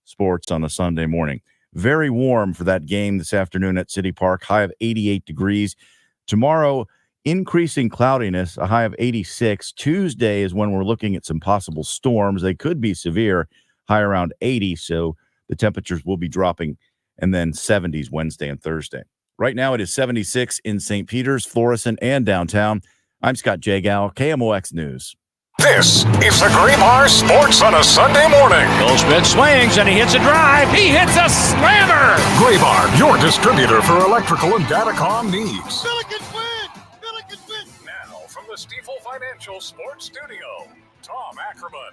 sports on a Sunday morning. Very warm for that game this afternoon at City Park, high of 88 degrees. Tomorrow, increasing cloudiness, a high of 86. Tuesday is when we're looking at some possible storms. They could be severe, high around 80, so the temperatures will be dropping, and then 70s Wednesday and Thursday. Right now, it is 76 in St. Peters, Florissant, and downtown. I'm Scott Jagow, KMOX News. This is the Graybar Sports on a Sunday morning. Goldschmidt swings and he hits a drive. He hits a slammer. Graybar, your distributor for electrical and datacom needs. Billikens win! Billikens win! Now, from the Stifel Financial Sports Studio, Tom Ackerman.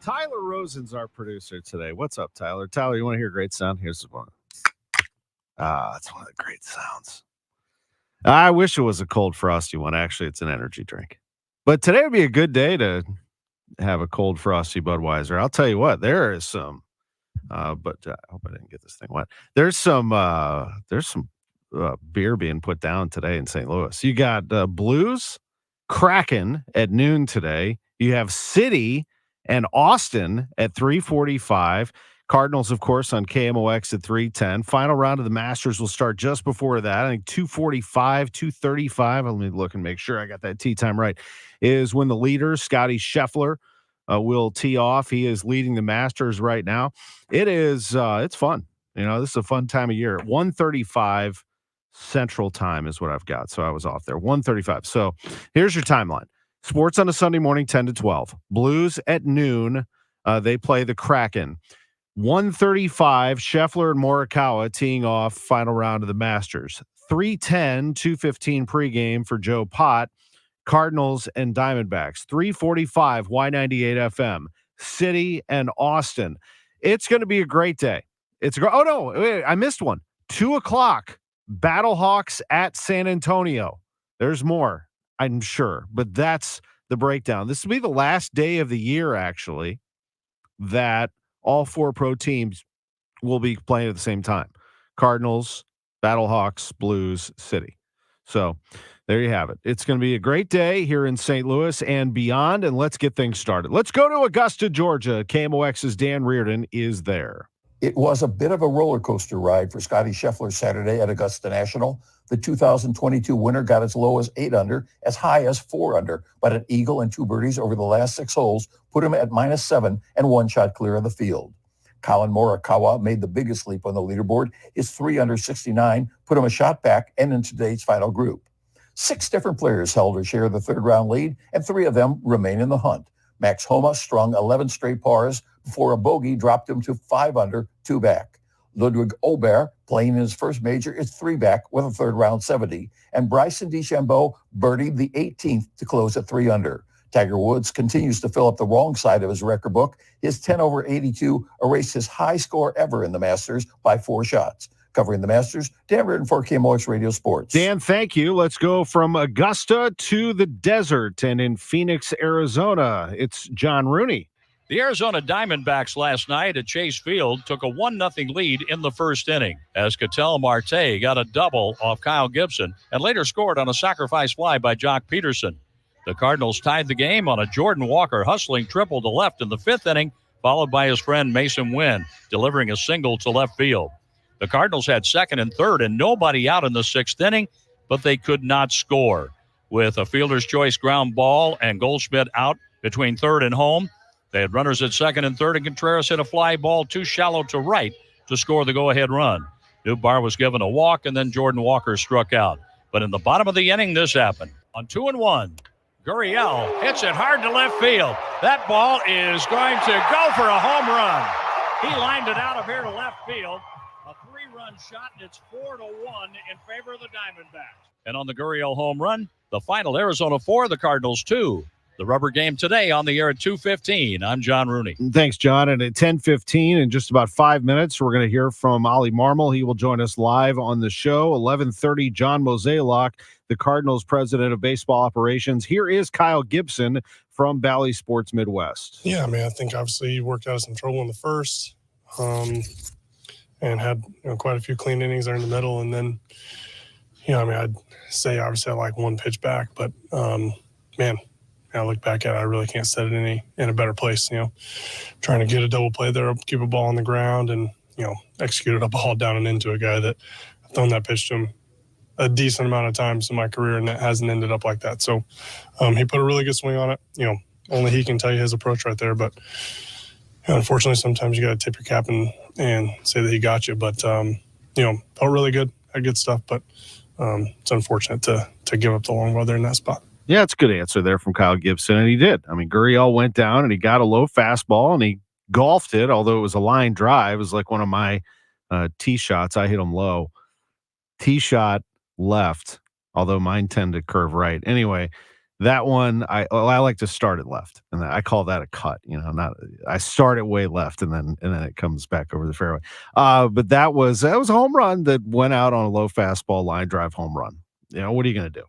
Tyler Rosen's our producer today. What's up, Tyler? Tyler, you want to hear a great sound? Here's one. It's one of the great sounds. I wish it was a cold, frosty one. Actually, it's an energy drink. But today would be a good day to have a cold, frosty Budweiser. I'll tell you what, there is some, but I hope I didn't get this thing wet. There's some beer being put down today in St. Louis. You got Blues, Kraken at noon today. You have City and Austin at 3:45. Cardinals, of course, on KMOX at 3:10. Final round of the Masters will start just before that. I think 2:45, 2:35. Let me look and make sure I got that tee time right. Is when the leader, Scotty Scheffler, will tee off. He is leading the Masters right now. It's fun. You know, this is a fun time of year. 1:35 Central Time is what I've got. So I was off there. 1:35. So here's your timeline. Sports on a Sunday morning, 10 to 12. Blues at noon. They play the Kraken. 1:35, Scheffler and Morikawa teeing off final round of the Masters. 3:10, 2:15 pregame for Joe Pott, Cardinals and Diamondbacks. 3:45, Y98 FM, City and Austin. It's going to be a great day. Oh, no, wait, I missed one. 2 o'clock, Battlehawks at San Antonio. There's more, I'm sure, but that's the breakdown. This will be the last day of the year, actually, that all four pro teams will be playing at the same time. Cardinals, Battlehawks, Blues, City. So there you have it. It's going to be a great day here in St. Louis and beyond, and let's get things started. Let's go to Augusta, Georgia. KMOX's Dan Reardon is there. It was a bit of a roller coaster ride for Scotty Scheffler Saturday at Augusta National. The 2022 winner got as low as 8 under, as high as 4 under, but an eagle and 2 birdies over the last 6 holes put him at -7 and 1 shot clear of the field. Colin Morikawa made the biggest leap on the leaderboard. His 3 under 69 put him a shot back and in today's final group. 6 different players held or shared the third round lead, and 3 of them remain in the hunt. Max Homa strung 11 straight pars before a bogey dropped him to 5 under, 2 back. Ludwig Aubert, playing in his first major, is 3 back with a third round 70. And Bryson DeChambeau birdied the 18th to close at 3 under. Tiger Woods continues to fill up the wrong side of his record book. His 10 over 82 erased his high score ever in the Masters by 4 shots. Covering the Masters, Dan Reardon for KMOX Radio Sports. Dan, thank you. Let's go from Augusta to the desert and in Phoenix, Arizona. It's John Rooney. The Arizona Diamondbacks last night at Chase Field took a 1-0 lead in the first inning as Ketel Marte got a double off Kyle Gibson and later scored on a sacrifice fly by Jock Peterson. The Cardinals tied the game on a Jordan Walker hustling triple to left in the 5th inning, followed by his friend Mason Wynn delivering a single to left field. The Cardinals had 2nd and 3rd and nobody out in the 6th inning, but they could not score. With a fielder's choice ground ball and Goldschmidt out between 3rd and home, they had runners at 2nd and 3rd, and Contreras hit a fly ball too shallow to right to score the go-ahead run. Newbar was given a walk, and then Jordan Walker struck out. But in the bottom of the inning, this happened. On 2-1, Gurriel hits it hard to left field. That ball is going to go for a home run. He lined it out of here to left field. A 3-run shot, and it's 4-1 in favor of the Diamondbacks. And on the Gurriel home run, the final, Arizona 4, the Cardinals 2. The rubber game today on the air at 2:15. I'm John Rooney. Thanks, John. And at 10:15, in just about 5 minutes, we're going to hear from Ollie Marmol. He will join us live on the show. 11:30, John Mozeliak, the Cardinals president of baseball operations. Here is Kyle Gibson from Bally Sports Midwest. Yeah, I mean, I think obviously he worked out of some trouble in the first and had quite a few clean innings there in the middle. And then, I mean, I'd say obviously I like 1 pitch back, but, man, I look back at it, I really can't set it in a better place. Trying to get a double play there, keep a ball on the ground, and execute a ball down and into a guy that I've thrown that pitch to him a decent amount of times in my career, and it hasn't ended up like that. So he put a really good swing on it. Only he can tell you his approach right there. But unfortunately, sometimes you got to tip your cap and say that he got you. But felt really good, had good stuff. But it's unfortunate to give up the long ball there in that spot. Yeah, it's a good answer there from Kyle Gibson, and he did. I mean, Gurriel went down, and he got a low fastball, and he golfed it, although it was a line drive. It was like one of my tee shots. I hit him low. Tee shot left, although mine tend to curve right. Anyway, that one, I like to start it left, and I call that a cut. I start it way left, and then it comes back over the fairway. But that was a home run that went out on a low fastball line drive home run. What are you going to do?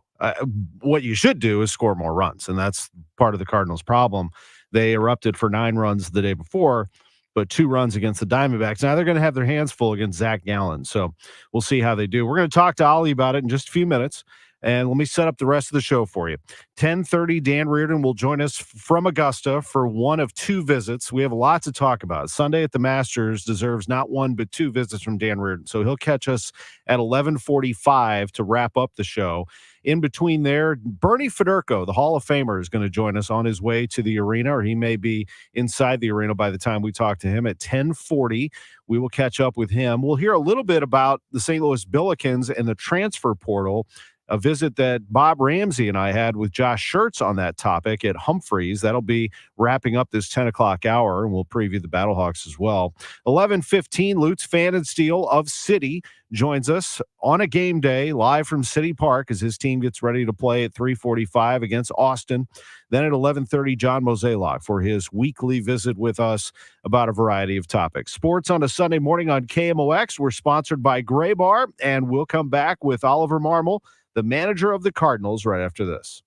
What you should do is score more runs, and that's part of the Cardinals' problem. They erupted for 9 runs the day before, but 2 runs against the Diamondbacks. Now they're going to have their hands full against Zach Gallen, so we'll see how they do. We're going to talk to Ollie about it in just a few minutes, and let me set up the rest of the show for you. 10:30, Dan Reardon will join us from Augusta for one of 2 visits. We have a lot to talk about. Sunday at the Masters deserves not 1 but 2 visits from Dan Reardon, so he'll catch us at 11:45 to wrap up the show. In between there, Bernie Federko, the Hall of Famer, is going to join us on his way to the arena, or he may be inside the arena by the time we talk to him at 10:40. We will catch up with him. We'll hear a little bit about the St. Louis Billikens and the transfer portal, a visit that Bob Ramsey and I had with Josh Schertz on that topic at Humphreys. That'll be wrapping up this 10 o'clock hour, and we'll preview the Battlehawks as well. 11:15, Lutz Pfannenstiel of City joins us on a game day live from City Park as his team gets ready to play at 3:45 against Austin. Then at 11:30, John Mozeliak for his weekly visit with us about a variety of topics. Sports on a Sunday morning on KMOX. We're sponsored by Gray Bar, and we'll come back with Oliver Marmol, the manager of the Cardinals, right after this.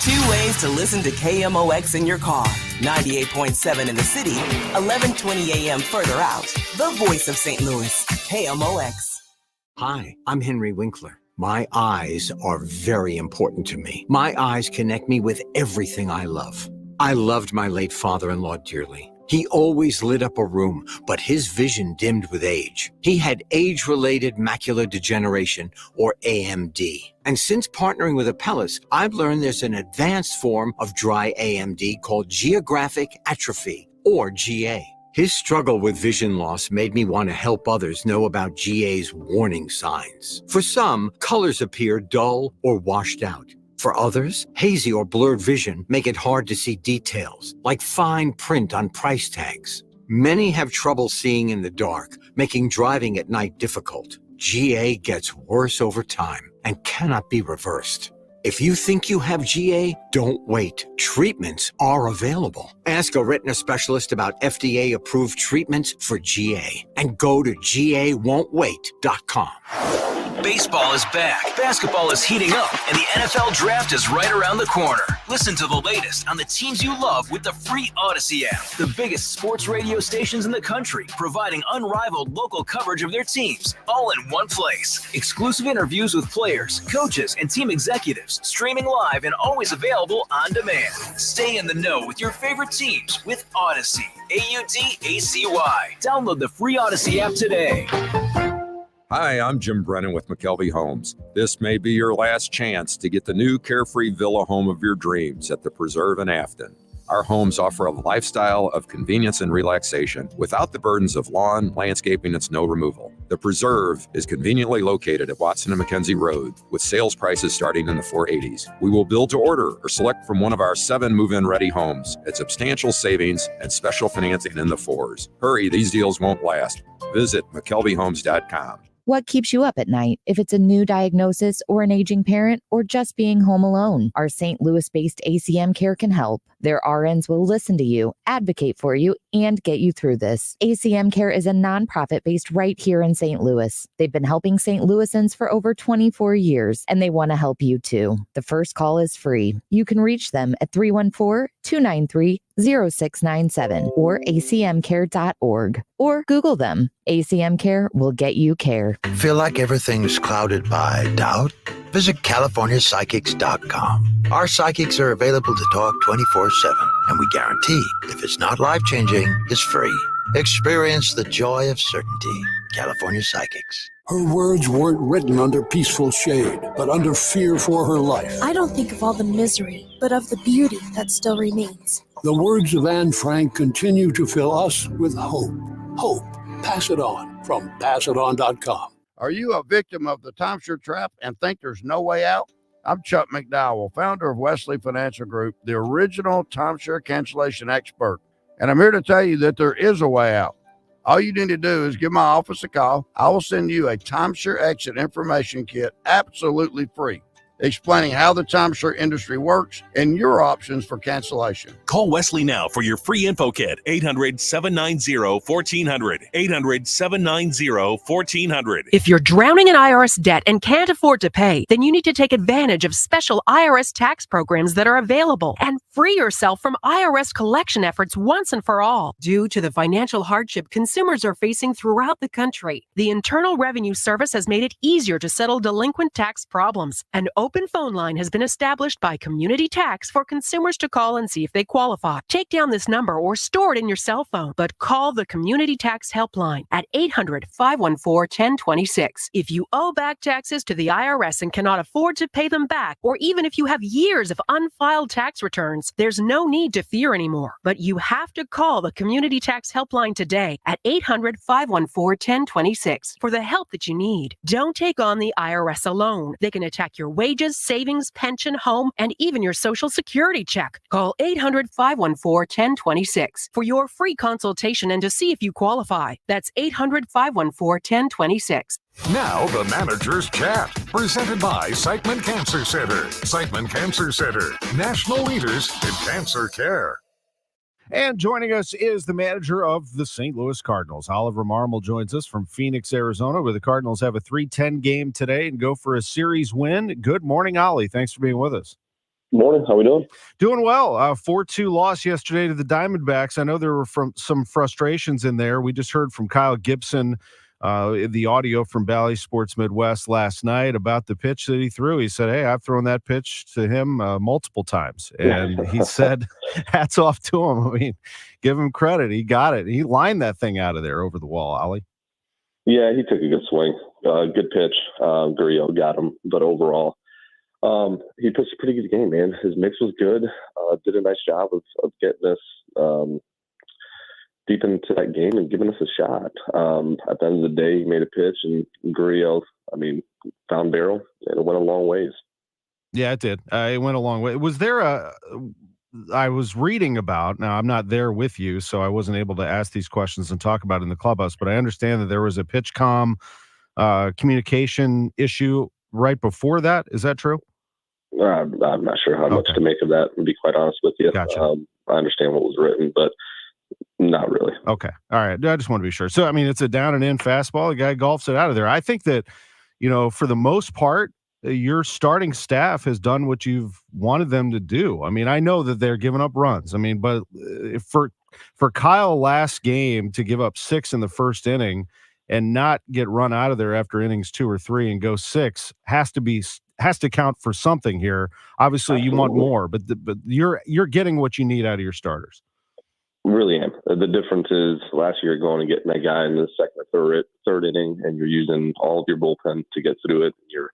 2 ways to listen to KMOX in your car. 98.7 in the city, 1120 a.m. further out. The voice of St. Louis, KMOX. Hi, I'm Henry Winkler. My eyes are very important to me. My eyes connect me with everything I love. I loved my late father-in-law dearly. He always lit up a room, but his vision dimmed with age. He had age-related macular degeneration, or AMD. And since partnering with Apellis, I've learned there's an advanced form of dry AMD called geographic atrophy, or GA. His struggle with vision loss made me want to help others know about GA's warning signs. For some, colors appear dull or washed out. For others, hazy or blurred vision make it hard to see details, like fine print on price tags. Many have trouble seeing in the dark, making driving at night difficult. GA gets worse over time and cannot be reversed. If you think you have GA, don't wait. Treatments are available. Ask a retina specialist about FDA-approved treatments for GA and go to GAWon'tWait.com. Baseball is back, basketball is heating up, and the NFL Draft is right around the corner. Listen to the latest on the teams you love with the free Odyssey app. The biggest sports radio stations in the country, providing unrivaled local coverage of their teams, all in one place. Exclusive interviews with players, coaches, and team executives, streaming live and always available on demand. Stay in the know with your favorite teams with Odyssey. AUDACY. Download the free Odyssey app today. Hi, I'm Jim Brennan with McKelvey Homes. This may be your last chance to get the new carefree villa home of your dreams at the Preserve in Afton. Our homes offer a lifestyle of convenience and relaxation without the burdens of lawn, landscaping, and snow removal. The Preserve is conveniently located at Watson and McKenzie Road with sales prices starting in the $480s. We will build to order or select from one of our 7 move-in ready homes at substantial savings and special financing in the 4s. Hurry, these deals won't last. Visit McKelveyHomes.com. What keeps you up at night? If it's a new diagnosis or an aging parent or just being home alone, our St. Louis-based ACM Care can help. Their RNs will listen to you, advocate for you, and get you through this. ACM Care is a nonprofit based right here in St. Louis. They've been helping St. Louisans for over 24 years, and they want to help you too. The first call is free. You can reach them at 314-293-0697 or acmcare.org or Google them. ACM Care will get you care. Feel like everything's clouded by doubt? visit CaliforniaPsychics.com. Our psychics are available to talk 24/7, and we guarantee if it's not life-changing, it's free. Experience the joy of certainty. California Psychics. Her words weren't written under peaceful shade, but under fear for her life. I don't think of all the misery, but of the beauty that still remains. The words of Anne Frank continue to fill us with hope. Hope. Pass it on from PassItOn.com. Are you a victim of the timeshare trap and think there's no way out? I'm Chuck McDowell, founder of Wesley Financial Group, the original timeshare cancellation expert. And I'm here to tell you that there is a way out. All you need to do is give my office a call. I will send you a timeshare exit information kit absolutely free, explaining how the timeshare industry works and your options for cancellation. Call Wesley now for your free info kit. 800-790-1400. 800-790-1400. If you're drowning in IRS debt and can't afford to pay, then you need to take advantage of special IRS tax programs that are available and free yourself from IRS collection efforts once and for all. Due to the financial hardship consumers are facing throughout the country, the Internal Revenue Service has made it easier to settle delinquent tax problems. An open phone line has been established by Community Tax for consumers to call and see if they qualify. Take down this number or store it in your cell phone, but call the Community Tax Helpline at 800-514-1026. If you owe back taxes to the IRS and cannot afford to pay them back, or even if you have years of unfiled tax returns, there's no need to fear anymore. But you have to call the Community Tax Helpline today at 800-514-1026 for the help that you need. Don't take on the IRS alone. They can attack your wages, savings, pension, home, and even your Social Security check. Call 800-514-1026 for your free consultation and to see if you qualify. That's 800-514-1026. Now the Manager's Chat, presented by Siteman Cancer Center. Siteman Cancer Center, national leaders in cancer care. And joining us is the manager of the St. Louis Cardinals. Oliver Marmol joins us from Phoenix, Arizona, where the Cardinals have a 3-10 game today and go for a series win. Good morning, Ollie. Thanks for being with us. Morning. How we doing? Doing well. 4-2 loss yesterday to the Diamondbacks. I know there were some frustrations in there. We just heard from Kyle Gibson, the audio from Bally Sports Midwest last night about the pitch that he threw. He said, hey, I've thrown that pitch to him multiple times. And he said, hats off to him. I mean, give him credit. He got it. He lined that thing out of there over the wall, Ollie. Yeah, he took a good swing. Good pitch. Gurriel got him. But overall, he pitched a pretty good game, man. His mix was good. Did a nice job of getting us deep into that game and giving us a shot. At the end of the day, he made a pitch, and Gurriel, found barrel, and it went a long ways. Yeah, it did. It went a long way. Was there I was reading about, now I'm not there with you, so I wasn't able to ask these questions and talk about it in the clubhouse, but I understand that there was a pitch communication issue right before that. Is that true? I'm not sure how much to make of that, to be quite honest with you. Gotcha. I understand what was written, but not really. Okay. All right. I just want to be sure. So, it's a down and in fastball. The guy golfs it out of there. I think that, for the most part, your starting staff has done what you've wanted them to do. I know that they're giving up runs. But for Kyle last game to give up 6 in the first inning and not get run out of there after innings 2 or 3 and go 6 has to count for something here. Obviously, you want more, but you're getting what you need out of your starters. Really am. The difference is last year going and getting that guy in the second or third inning, and you're using all of your bullpen to get through it. You're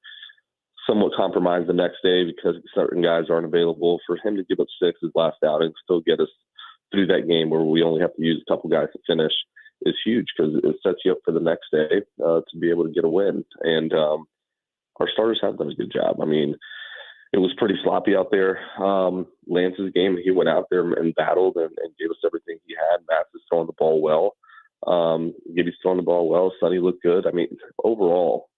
somewhat compromised the next day because certain guys aren't available. For him to give up 6 his last outing and still get us through that game where we only have to use a couple guys to finish is huge, because it sets you up for the next day to be able to get a win. And our starters have done a good job. It was pretty sloppy out there. Lance's game, he went out there and battled and gave us everything he had. Matt's is throwing the ball well. Gibby's throwing the ball well. Sonny looked good. Overall,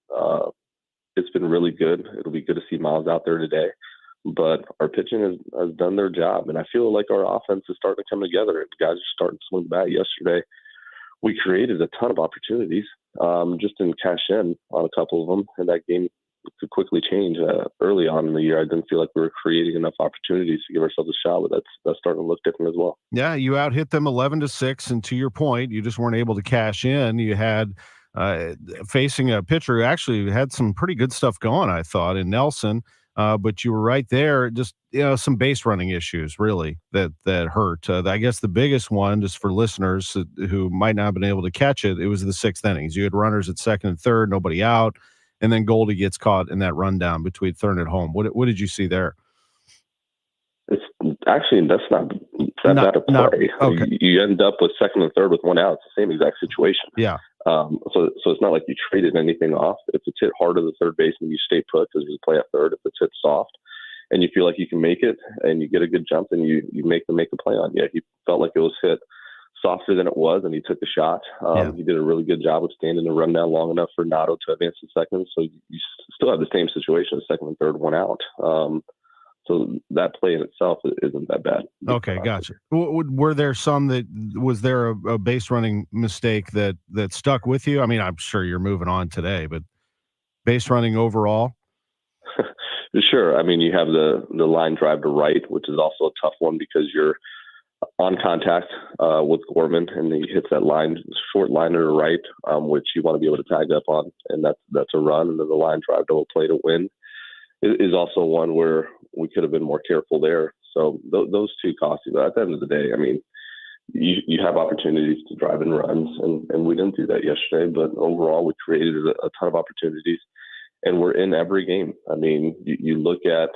it's been really good. It'll be good to see Miles out there today. But our pitching has done their job, and I feel like our offense is starting to come together. And guys are starting to swing the bat. Yesterday, we created a ton of opportunities, just didn't cash in on a couple of them, and that game could quickly change. Early on in the year, I didn't feel like we were creating enough opportunities to give ourselves a shot, but that's starting to look different as well. Yeah, you out hit them 11-6, and to your point, you just weren't able to cash in. You had facing a pitcher who actually had some pretty good stuff going, I thought, in Nelson. But you were right there. Just some base running issues really that hurt. I guess the biggest one, just for listeners who might not have been able to catch it, it was the sixth innings. You had runners at second and third, nobody out, and then Goldie gets caught in that rundown between third and home. What did you see there? It's actually that's not that bad a play. Okay. You end up with second and third with one out. It's the same exact situation. Yeah. So it's not like you traded anything off. If it's hit hard to the third baseman, you stay put because you play at third. If it's hit soft and you feel like you can make it and you get a good jump, then you make the play on. Yeah, he felt like it was hit softer than it was, and he took the shot. He did a really good job of standing the rundown long enough for Nato to advance to second. So you still have the same situation, second and third, one out. So that play in itself isn't that bad. Okay, gotcha. Were there some was there a base running mistake that stuck with you? I mean, I'm sure you're moving on today, but base running overall? Sure. I mean, you have the line drive to right, which is also a tough one because you're on contact with Gorman, and he hits that short liner to right, which you want to be able to tag up on, and that's a run. And then the line drive double play to win is also one where we could have been more careful there. So those two cost you. But at the end of the day, I mean, you have opportunities to drive in runs, and we didn't do that yesterday. But overall, we created a ton of opportunities, and we're in every game. I mean, you look at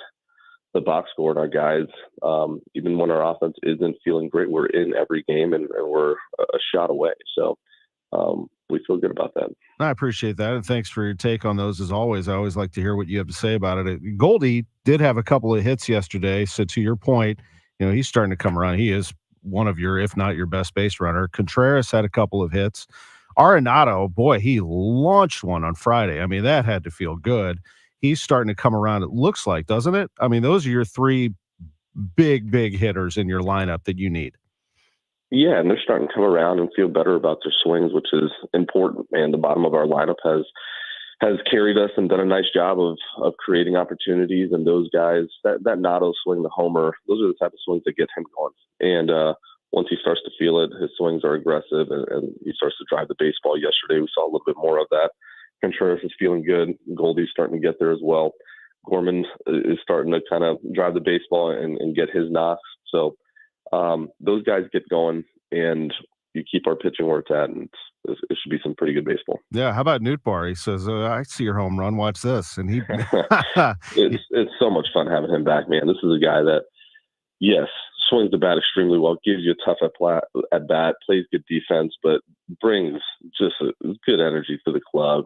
the box score and our guys, even when our offense isn't feeling great, we're in every game, and we're a shot away. So we feel good about that. I appreciate that, and thanks for your take on those. As always, I always like to hear what you have to say about it. Goldie did have a couple of hits yesterday, so to your point, he's starting to come around. He is one of your, if not your best base runner. Contreras had a couple of hits. Arenado, boy, he launched one on Friday. I mean, that had to feel good. He's starting to come around, it looks like, doesn't it? I mean, those are your three big hitters in your lineup that you need. Yeah, and they're starting to come around and feel better about their swings, which is important. And the bottom of our lineup has carried us and done a nice job of creating opportunities. And those guys, that Nato swing, the homer, those are the type of swings that get him going. And once he starts to feel it, his swings are aggressive, and he starts to drive the baseball. Yesterday, we saw a little bit more of that. Contreras is feeling good. Goldie's starting to get there as well. Gorman is starting to kind of drive the baseball and get his knocks. So those guys get going, and you keep our pitching where it's at, and it should be some pretty good baseball. Yeah. How about Nootbaar? He says, I see your home run. Watch this. And he it's so much fun having him back, man. This is a guy that, yes, swings the bat extremely well, gives you a tough at bat, plays good defense, but brings just a good energy to the club.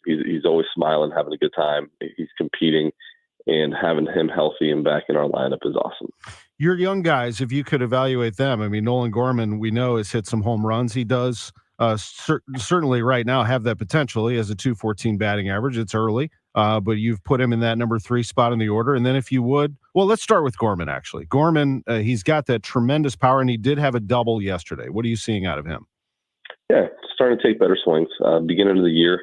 He's always smiling, having a good time. He's competing, and having him healthy and back in our lineup is awesome. Your young guys, if you could evaluate them, I mean, Nolan Gorman, we know, has hit some home runs. He does certainly right now have that potential. He has a .214 batting average. It's early, but you've put him in that number 3 spot in the order. And then if you would, well, let's start with Gorman, actually. Gorman, he's got that tremendous power, and he did have a double yesterday. What are you seeing out of him? Yeah, starting to take better swings. Beginning of the year,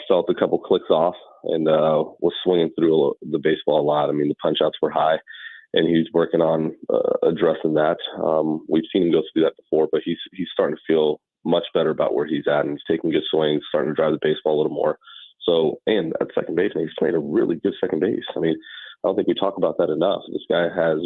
felt a couple clicks off and was swinging through the baseball a lot. I mean, the punch-outs were high, and he's working on addressing that. We've seen him go through that before, but he's starting to feel much better about where he's at, and he's taking good swings, starting to drive the baseball a little more. So, and at second base, he's playing a really good second base. I mean, I don't think we talk about that enough. This guy has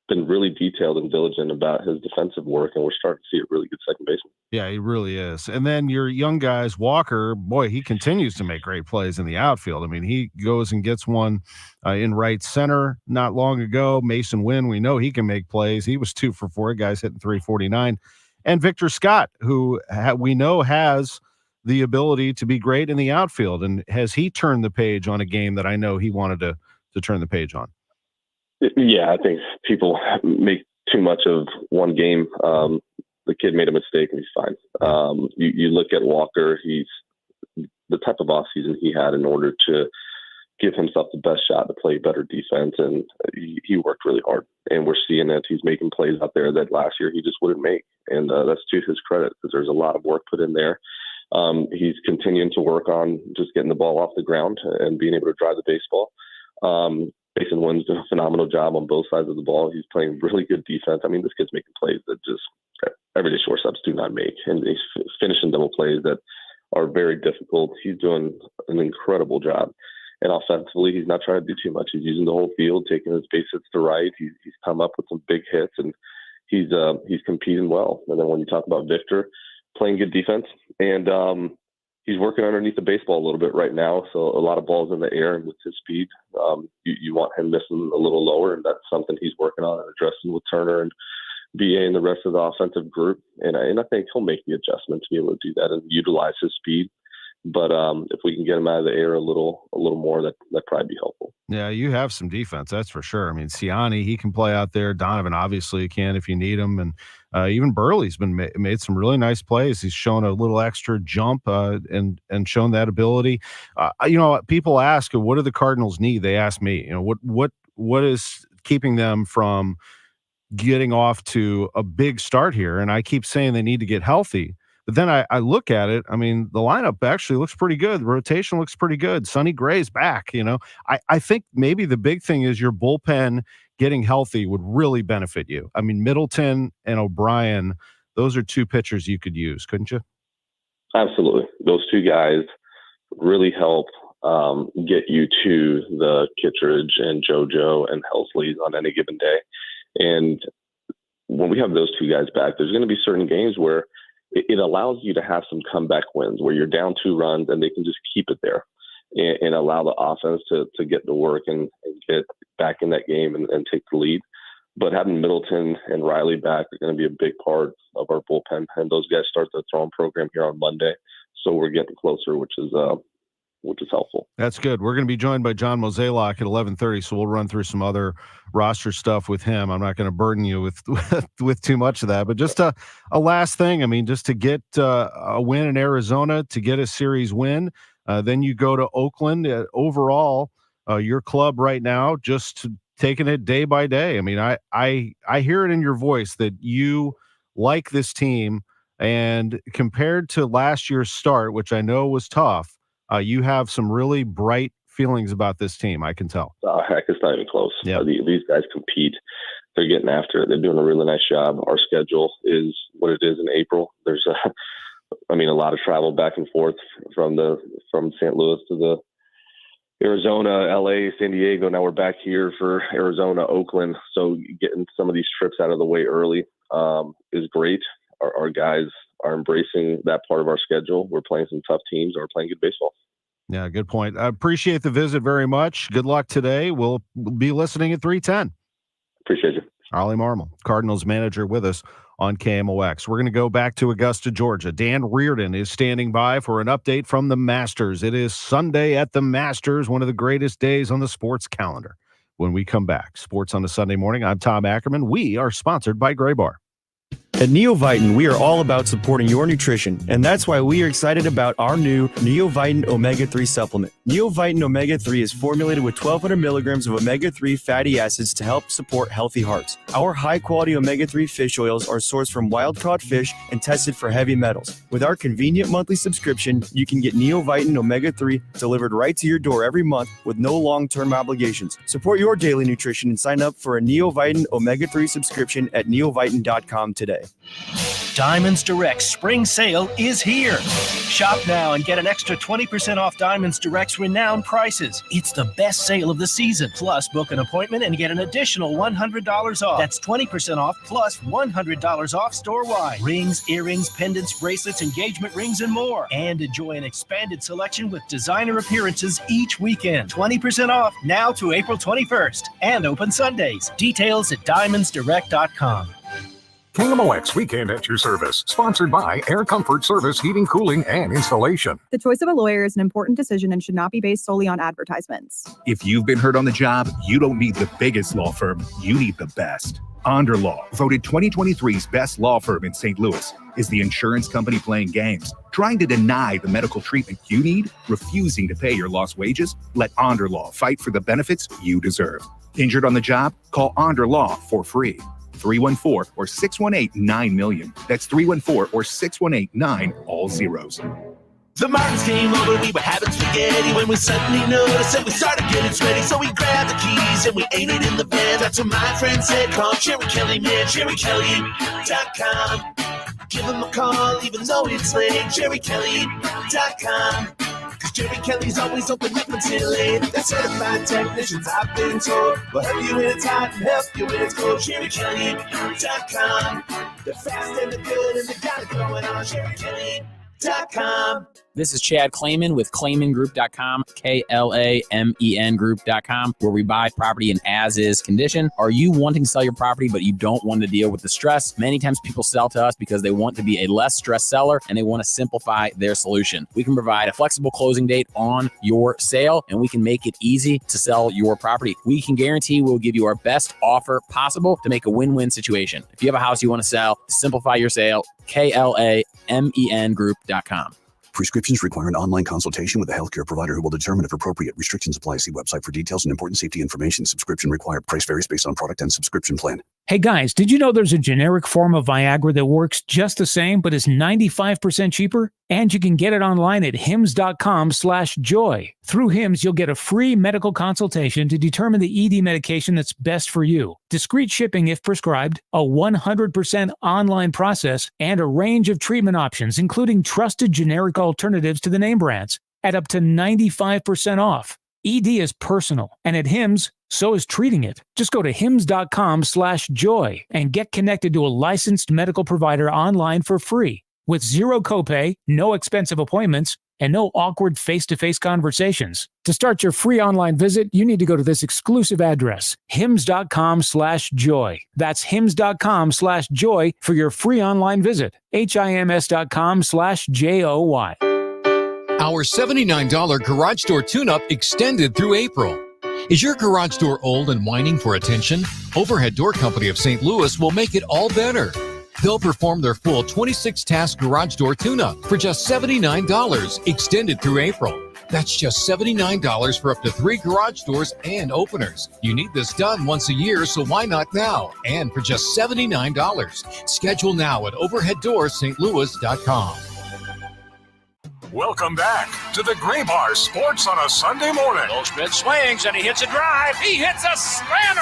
been really detailed and diligent about his defensive work, and we're starting to see a really good second baseman. Yeah, he really is. And then your young guys, Walker, boy, he continues to make great plays in the outfield. I mean, he goes and gets one in right center not long ago. Mason Wynn, we know he can make plays. He was 2 for 4 guys hitting .349. And Victor Scott, who we know has the ability to be great in the outfield. And has he turned the page on a game that I know he wanted to turn the page on? Yeah, I think people make too much of one game. The kid made a mistake, and he's fine. You look at Walker, he's the type of offseason he had in order to give himself the best shot to play better defense, and he worked really hard. And we're seeing that he's making plays out there that last year he just wouldn't make. And that's to his credit, because there's a lot of work put in there. He's continuing to work on just getting the ball off the ground and being able to drive the baseball. Mason Wynn's doing a phenomenal job on both sides of the ball. He's playing really good defense. I mean, this kid's making plays that just everyday shortstops do not make. And he's finishing double plays that are very difficult. He's doing an incredible job. And offensively, he's not trying to do too much. He's using the whole field, taking his base hits to right. He's come up with some big hits, and he's competing well. And then when you talk about Victor, playing good defense, and he's working underneath the baseball a little bit right now. So a lot of balls in the air, and with his speed, you want him missing a little lower, and that's something he's working on and addressing with Turner and BA and the rest of the offensive group. And I think he'll make the adjustment to be able to do that and utilize his speed. But if we can get him out of the air a little more, that'd probably be helpful. Yeah, you have some defense, that's for sure. I mean, Siani, he can play out there. Donovan obviously can if you need him, and even Burley's been made some really nice plays. He's shown a little extra jump and shown that ability. People ask, what do the Cardinals need? They ask me, what is keeping them from getting off to a big start here? And I keep saying they need to get healthy. But then I look at it. I mean, the lineup actually looks pretty good. The rotation looks pretty good. Sonny Gray's back. I think maybe the big thing is your bullpen getting healthy would really benefit you. I mean, Middleton and O'Brien, those are two pitchers you could use, couldn't you? Absolutely. Those two guys really help get you to the Kittredge and JoJo and Helsley's on any given day. And when we have those two guys back, there's going to be certain games where it allows you to have some comeback wins where you're down 2 runs and they can just keep it there and allow the offense to get to work and get back in that game and take the lead. But having Middleton and Riley back are going to be a big part of our bullpen. And those guys start the throwing program here on Monday. So we're getting closer, which is helpful. That's good. We're going to be joined by John Mozeliak at 11:30, so we'll run through some other roster stuff with him. I'm not going to burden you with too much of that, but just a last thing. I mean, just to get a win in Arizona, to get a series win, then you go to Oakland. Overall, your club right now, just taking it day by day. I mean, I hear it in your voice that you like this team, and compared to last year's start, which I know was tough, you have some really bright feelings about this team, I can tell. Heck, it's not even close. Yeah. These guys compete. They're getting after it. They're doing a really nice job. Our schedule is what it is in April. There's a lot of travel back and forth from St. Louis to the Arizona, LA, San Diego. Now we're back here for Arizona, Oakland. So getting some of these trips out of the way early is great. Our guys are embracing that part of our schedule. We're playing some tough teams and we're playing good baseball. Yeah, good point. I appreciate the visit very much. Good luck today. We'll be listening at 3:10. Appreciate you. Ollie Marmol, Cardinals manager, with us on KMOX. We're going to go back to Augusta, Georgia. Dan Reardon is standing by for an update from the Masters. It is Sunday at the Masters, one of the greatest days on the sports calendar. When we come back, Sports on a Sunday Morning, I'm Tom Ackerman. We are sponsored by Gray Bar. At Neovitin, we are all about supporting your nutrition, and that's why we are excited about our new Neovitin Omega-3 supplement. Neovitin Omega-3 is formulated with 1,200 milligrams of omega-3 fatty acids to help support healthy hearts. Our high-quality omega-3 fish oils are sourced from wild-caught fish and tested for heavy metals. With our convenient monthly subscription, you can get Neovitin Omega-3 delivered right to your door every month with no long-term obligations. Support your daily nutrition and sign up for a Neovitin Omega-3 subscription at neovitin.com today. Diamonds Direct Spring Sale is here. Shop now and get an extra 20% off Diamonds Direct's renowned prices. It's the best sale of the season. Plus, book an appointment and get an additional $100 off. That's 20% off plus $100 off store-wide. Rings, earrings, pendants, bracelets, engagement rings, and more. And enjoy an expanded selection with designer appearances each weekend. 20% off now to April 21st and open Sundays. Details at diamondsdirect.com. KMOX Weekend at your service. Sponsored by Air Comfort Service Heating, Cooling, and Installation. The choice of a lawyer is an important decision and should not be based solely on advertisements. If you've been hurt on the job, you don't need the biggest law firm. You need the best. Onder Law, voted 2023's best law firm in St. Louis, is the insurance company playing games, trying to deny the medical treatment you need, refusing to pay your lost wages. Let Onder Law fight for the benefits you deserve. Injured on the job? Call Onder Law for free. 314 or 618-9-million. That's 314 or 618-9, all zeros. The Martins came over, we were having spaghetti when we suddenly noticed that we started getting sweaty. So we grabbed the keys and we ate it in the van. That's what my friend said. Call Cherry Kelly, man, cherrykelly.com. Give him a call, even though it's late. JerryKelly.com. Cause Jerry Kelly's always open up until 8. They're certified technicians, I've been told. Will help you when it's hot and help you when it's cold. JerryKelly.com. They're fast and they're good and they got it going on. JerryKelly.com. This is Chad Clayman with ClaymanGroup.com, KLAMEN Group.com, where we buy property in as-is condition. Are you wanting to sell your property, but you don't want to deal with the stress? Many times people sell to us because they want to be a less stressed seller and they want to simplify their solution. We can provide a flexible closing date on your sale, and we can make it easy to sell your property. We can guarantee we'll give you our best offer possible to make a win-win situation. If you have a house you want to sell, simplify your sale, KLAMEN Group.com. Prescriptions require an online consultation with a healthcare provider who will determine if appropriate. Restrictions apply. See website for details and important safety information. Subscription required. Price varies based on product and subscription plan. Hey guys, did you know there's a generic form of Viagra that works just the same but is 95% cheaper? And you can get it online at hims.com/joy. Through Hims, you'll get a free medical consultation to determine the ED medication that's best for you, discreet shipping if prescribed, a 100% online process, and a range of treatment options, including trusted generic alternatives to the name brands, at up to 95% off. ED is personal, and at Hims, so is treating it. Just go to hims.com/joy and get connected to a licensed medical provider online for free with zero copay, no expensive appointments, and no awkward face-to-face conversations. To start your free online visit, you need to go to this exclusive address, hims.com/joy. That's hims.com/joy for your free online visit. HIMS.com/JOY. Our $79 garage door tune-up extended through April. Is your garage door old and whining for attention? Overhead Door Company of St. Louis will make it all better. They'll perform their full 26-task garage door tune-up for just $79, extended through April. That's just $79 for up to 3 garage doors and openers. You need this done once a year, so why not now? And for just $79. Schedule now at overheaddoorsstlouis.com. Welcome back to the Gray Bar Sports on a Sunday morning. Goldschmidt swings and he hits a drive. He hits a slammer.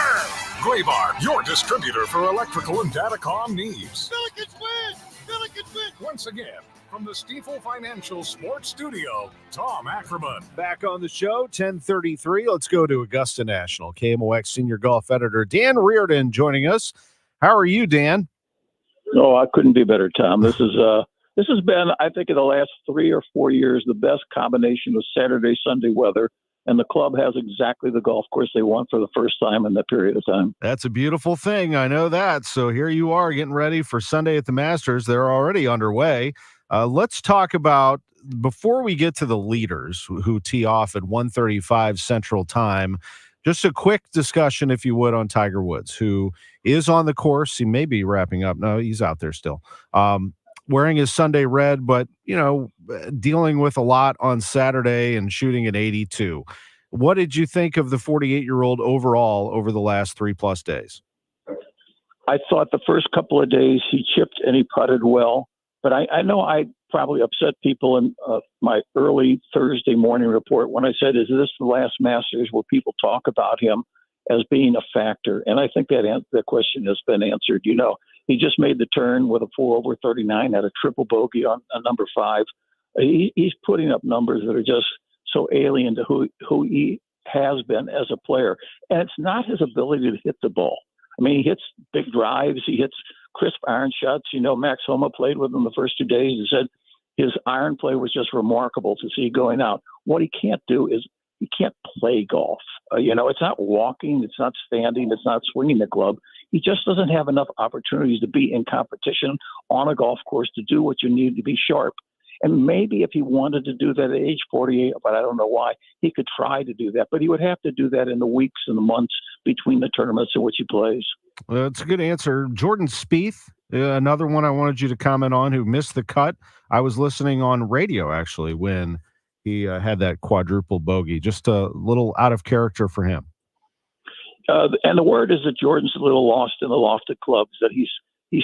Gray Bar, your distributor for electrical and datacom needs. Billikens win! Billikens win! Once again, from the Stifel Financial Sports Studio, Tom Ackerman. Back on the show, 10:33. Let's go to Augusta National. KMOX senior golf editor Dan Reardon joining us. How are you, Dan? Oh, I couldn't be better, Tom. This has been, I think, in the last 3 or 4 years, the best combination of Saturday, Sunday weather. And the club has exactly the golf course they want for the first time in that period of time. That's a beautiful thing. I know that. So here you are getting ready for Sunday at the Masters. They're already underway. Let's talk about, before we get to the leaders who tee off at 1:35 Central Time, just a quick discussion, if you would, on Tiger Woods, who is on the course. He may be wrapping up. No, he's out there still. Wearing his Sunday red, but, dealing with a lot on Saturday and shooting at 82. What did you think of the 48-year-old overall over the last 3+ days? I thought the first couple of days he chipped and he putted well, but I know I probably upset people in my early Thursday morning report when I said, is this the last Masters where people talk about him as being a factor? And I think that question has been answered. He just made the turn with a 4 over 39, had a triple bogey on number 5. He's putting up numbers that are just so alien to who he has been as a player. And it's not his ability to hit the ball. I mean, he hits big drives. He hits crisp iron shots. Max Homa played with him the first 2 days. He said his iron play was just remarkable to see going out. What he can't do is he can't play golf. It's not walking. It's not standing. It's not swinging the club. He just doesn't have enough opportunities to be in competition on a golf course to do what you need to be sharp. And maybe if he wanted to do that at age 48, but I don't know why, he could try to do that. But he would have to do that in the weeks and the months between the tournaments in which he plays. Well, that's a good answer. Jordan Spieth, another one I wanted you to comment on, who missed the cut. I was listening on radio, actually, when he had that quadruple bogey. Just a little out of character for him. And the word is that Jordan's a little lost in the lofted clubs, that he's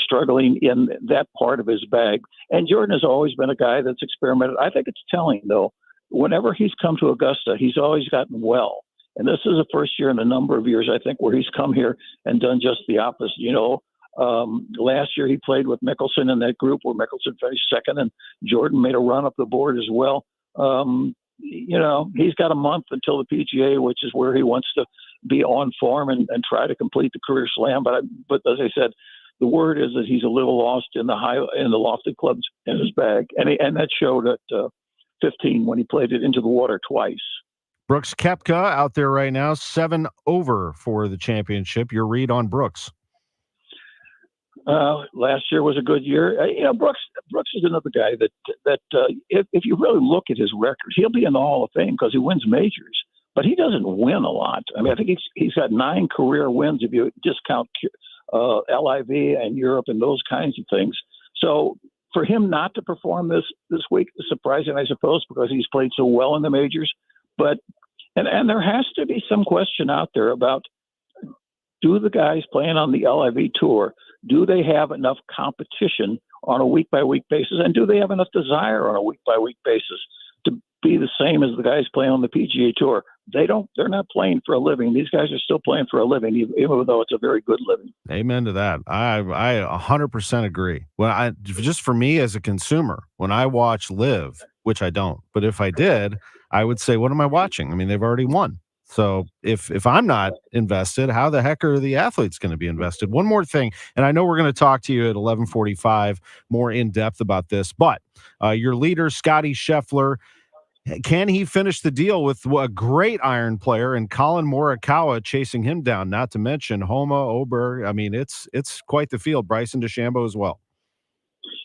struggling in that part of his bag. And Jordan has always been a guy that's experimented. I think it's telling, though. Whenever he's come to Augusta, he's always gotten well. And this is the first year in a number of years, I think, where he's come here and done just the opposite. Last year he played with Mickelson in that group where Mickelson finished second, and Jordan made a run up the board as well. He's got a month until the PGA, which is where he wants to be on form and try to complete the career slam. But as I said, the word is that he's a little lost in the lofted clubs in his bag, and that showed at 15 when he played it into the water twice. Brooks Koepka out there right now, 7 over for the championship. Your read on Brooks? Last year was a good year. Brooks is another guy that if you really look at his record, he'll be in the Hall of Fame because he wins majors, but he doesn't win a lot. I mean, I think he's got 9 career wins if you discount LIV and Europe and those kinds of things. So for him not to perform this week is surprising, I suppose, because he's played so well in the majors. But and there has to be some question out there about, do the guys playing on the LIV tour, do they have enough competition on a week-by-week basis, and do they have enough desire on a week-by-week basis to be the same as the guys playing on the PGA Tour? They're not playing for a living. These guys are still playing for a living, even though it's a very good living. Amen to that. I 100% agree. Well, just for me as a consumer, when I watch Live, which I don't, but if I did, I would say, what am I watching? I mean, they've already won. So if I'm not invested, how the heck are the athletes going to be invested? One more thing, and I know we're going to talk to you at 11:45 more in depth about this, but your leader, Scotty Scheffler, can he finish the deal with a great iron player and Colin Morikawa chasing him down? Not to mention Homa, Ober. I mean, it's quite the field. Bryson DeChambeau as well.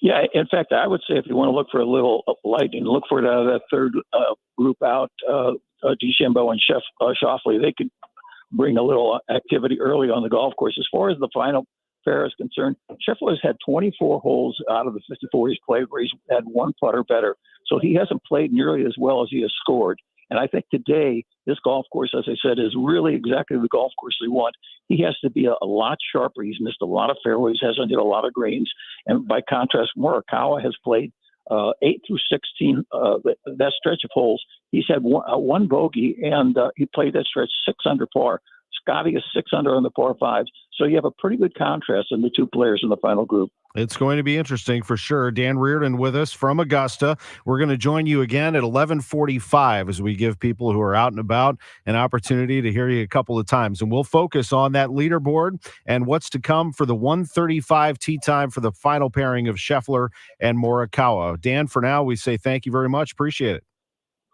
Yeah, in fact, I would say if you want to look for a little lightning, look for it out of that third group out, DeChambeau and Schauffele. They could bring a little activity early on the golf course. As far as the final pair is concerned, Scheffler has had 24 holes out of the 54 he's played where he's had one putter better. So he hasn't played nearly as well as he has scored. And I think today, this golf course, as I said, is really exactly the golf course they want. He has to be a lot sharper. He's missed a lot of fairways, hasn't hit a lot of greens. And by contrast, Morikawa has played 8 through 16, that stretch of holes. He's had one bogey, and he played that stretch 6 under par. Scotty is 6 under on the par 5s. So you have a pretty good contrast in the two players in the final group. It's going to be interesting for sure. Dan Reardon with us from Augusta. We're going to join you again at 11:45 as we give people who are out and about an opportunity to hear you a couple of times. And we'll focus on that leaderboard and what's to come for the 1:35 tee time for the final pairing of Scheffler and Morikawa. Dan, for now, we say thank you very much. Appreciate it.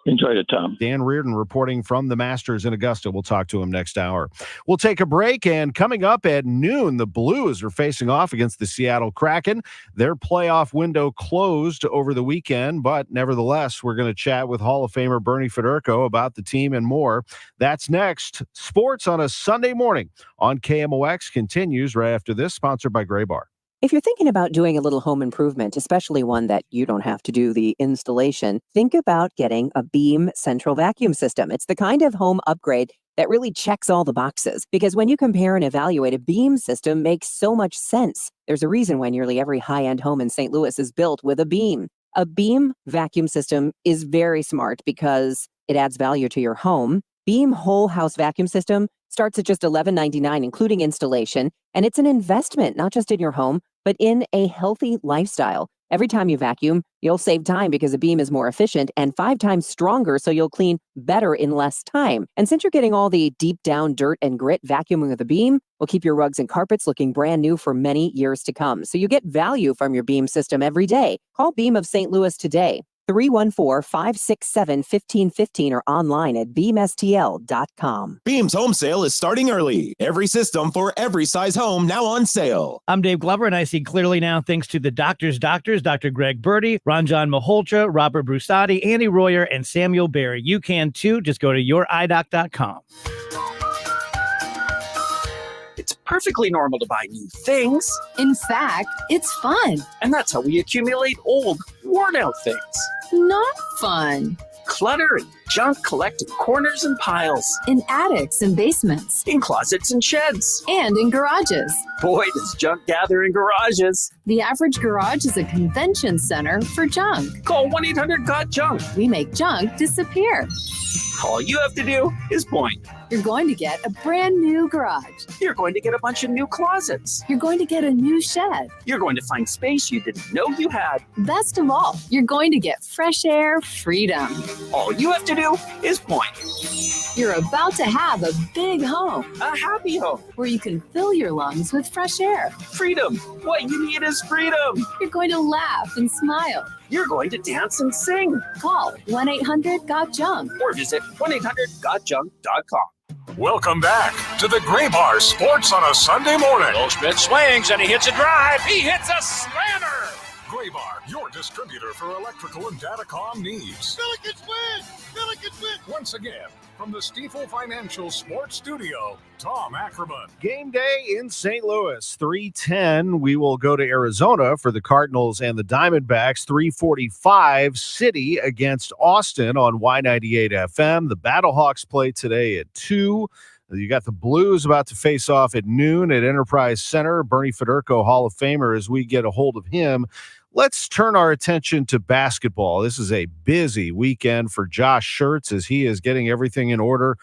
Enjoyed it, Tom. Dan Reardon reporting from the Masters in Augusta. We'll talk to him next hour. We'll take a break, and coming up at noon, the Blues are facing off against the Seattle Kraken. Their playoff window closed over the weekend, but nevertheless, we're going to chat with Hall of Famer Bernie Federko about the team and more. That's next. Sports on a Sunday morning on KMOX continues right after this, sponsored by Gray Bar. If you're thinking about doing a little home improvement, especially one that you don't have to do the installation, think about getting a Beam central vacuum system. It's the kind of home upgrade that really checks all the boxes, because when you compare and evaluate, a Beam system makes so much sense. There's a reason why nearly every high-end home in St. Louis is built with a Beam. A Beam vacuum system is very smart because it adds value to your home. Beam whole house vacuum system starts at just $11.99, including installation, and it's an investment, not just in your home, but in a healthy lifestyle. Every time you vacuum, you'll save time because a Beam is more efficient and 5 times stronger, so you'll clean better in less time. And since you're getting all the deep down dirt and grit, vacuuming with a Beam will keep your rugs and carpets looking brand new for many years to come. So you get value from your Beam system every day. Call Beam of St. Louis today. 314-567-1515 or online at beamstl.com. Beam's home sale is starting early. Every system for every size home now on sale. I'm Dave Glover, and I see clearly now thanks to the doctors, Dr. Greg Birdie, Ranjan Malhotra, Robert Brusati, Andy Royer, and Samuel Barry. You can too. Just go to youridoc.com. It's perfectly normal to buy new things. In fact, it's fun. And that's how we accumulate old, worn-out things. Not fun. Clutter and junk collect in corners and piles. In attics and basements. In closets and sheds. And in garages. Boy, does junk gather in garages. The average garage is a convention center for junk. Call 1-800-GOT-JUNK. We make junk disappear. All you have to do is point. You're going to get a brand new garage. You're going to get a bunch of new closets. You're going to get a new shed. You're going to find space you didn't know you had. Best of all, you're going to get fresh air freedom. All you have to do is point. You're about to have a big home. A happy home. Where you can fill your lungs with fresh air. Freedom. What you need is freedom. You're going to laugh and smile. You're going to dance and sing. Call 1-800-GOT-JUNK or visit 1-800-GOTJUNK.com. Welcome back to the Gray Bar Sports on a Sunday morning. Goldschmidt swings and he hits a drive. He hits a slammer. Gray Bar, your distributor for electrical and datacom needs. Billikens win! Billikens win! Once again, from the Stifel Financial Sports Studio, Tom Ackerman. Game day in St. Louis, 3:10. We will go to Arizona for the Cardinals and the Diamondbacks. 3:45, City against Austin on Y98 FM. The Battlehawks play today at 2. You got the Blues about to face off at noon at Enterprise Center. Bernie Federko, Hall of Famer, as we get a hold of him. Let's turn our attention to basketball. This is a busy weekend for Josh Schertz as he is getting everything in order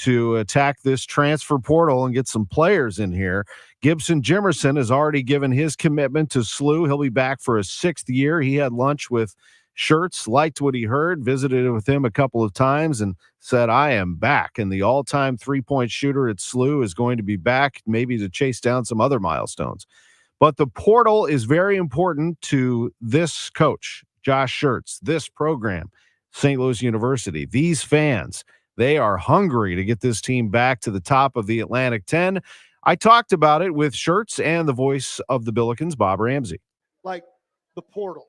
to attack this transfer portal and get some players in here. Gibson Jimerson has already given his commitment to SLU. He'll be back for a 6th year. He had lunch with Schertz, liked what he heard, visited with him a couple of times, and said, I am back. And the all-time three-point shooter at SLU is going to be back, maybe to chase down some other milestones. But the portal is very important to this coach, Josh Schertz, this program, St. Louis University. These fans, they are hungry to get this team back to the top of the Atlantic 10. I talked about it with Schertz and the voice of the Billikens, Bob Ramsey. Like the portal.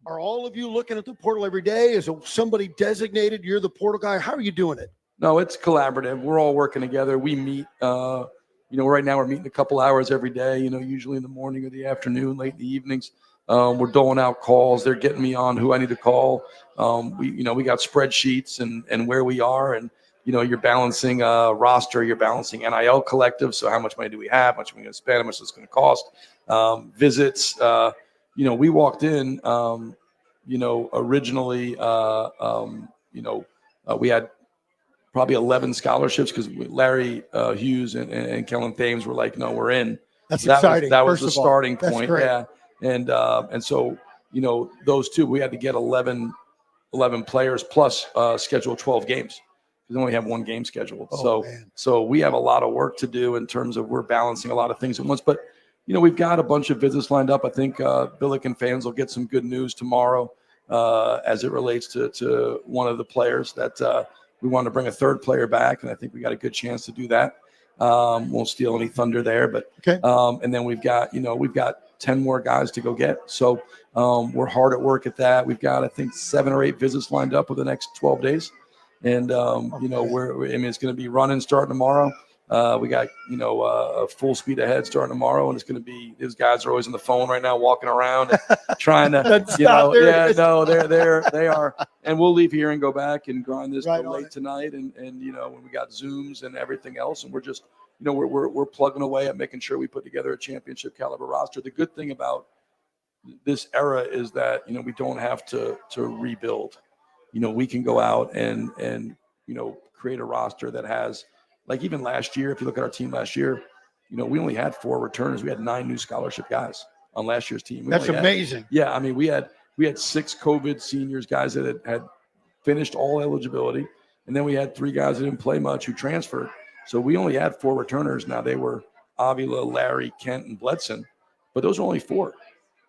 Are all of you looking at the portal every day? Is somebody designated? You're the portal guy. How are you doing it? No, it's collaborative. We're all working together. We meet, right now we're meeting a couple hours every day, usually in the morning or the afternoon, late in the evenings. We're doling out calls. They're getting me on who I need to call. We got spreadsheets and where we are. And, you're balancing roster, you're balancing NIL collective. So how much money do we have? How much are we going to spend? How much is it going to cost? Visits. We walked in, originally, we had probably 11 scholarships because Larry Hughes and Kellen Thames were like, no, we're in. That's exciting. That was the starting That's point. great. Yeah. And so, those two, we had to get 11 players plus schedule 12 games because we only have one game scheduled. So we have a lot of work to do in terms of we're balancing a lot of things at once, but we've got a bunch of visits lined up. I think Billiken fans will get some good news tomorrow as it relates to one of the players that we want to bring a third player back, and I think we got a good chance to do that. Won't steal any thunder there, but okay. And then we've got 10 more guys to go get. So we're hard at work at that. We've got I think 7 or 8 visits lined up over the next 12 days, and it's going to be running starting tomorrow. We got, a full speed ahead starting tomorrow, and it's going to be, these guys are always on the phone right now, walking around and trying to, they are. And we'll leave here and go back and grind this till late tonight. And when we got Zooms and everything else, and we're just, we're plugging away at making sure we put together a championship caliber roster. The good thing about this era is that, we don't have to rebuild. We can go out and create a roster that has, like even last year, if you look at our team last year, we only had 4 returners. We had 9 new scholarship guys on last year's team. That's amazing. Yeah, I mean, we had 6 COVID seniors, guys that had finished all eligibility, and then we had 3 guys that didn't play much who transferred. So we only had 4 returners. Now they were Avila, Larry, Kent, and Bledson, but those were only 4.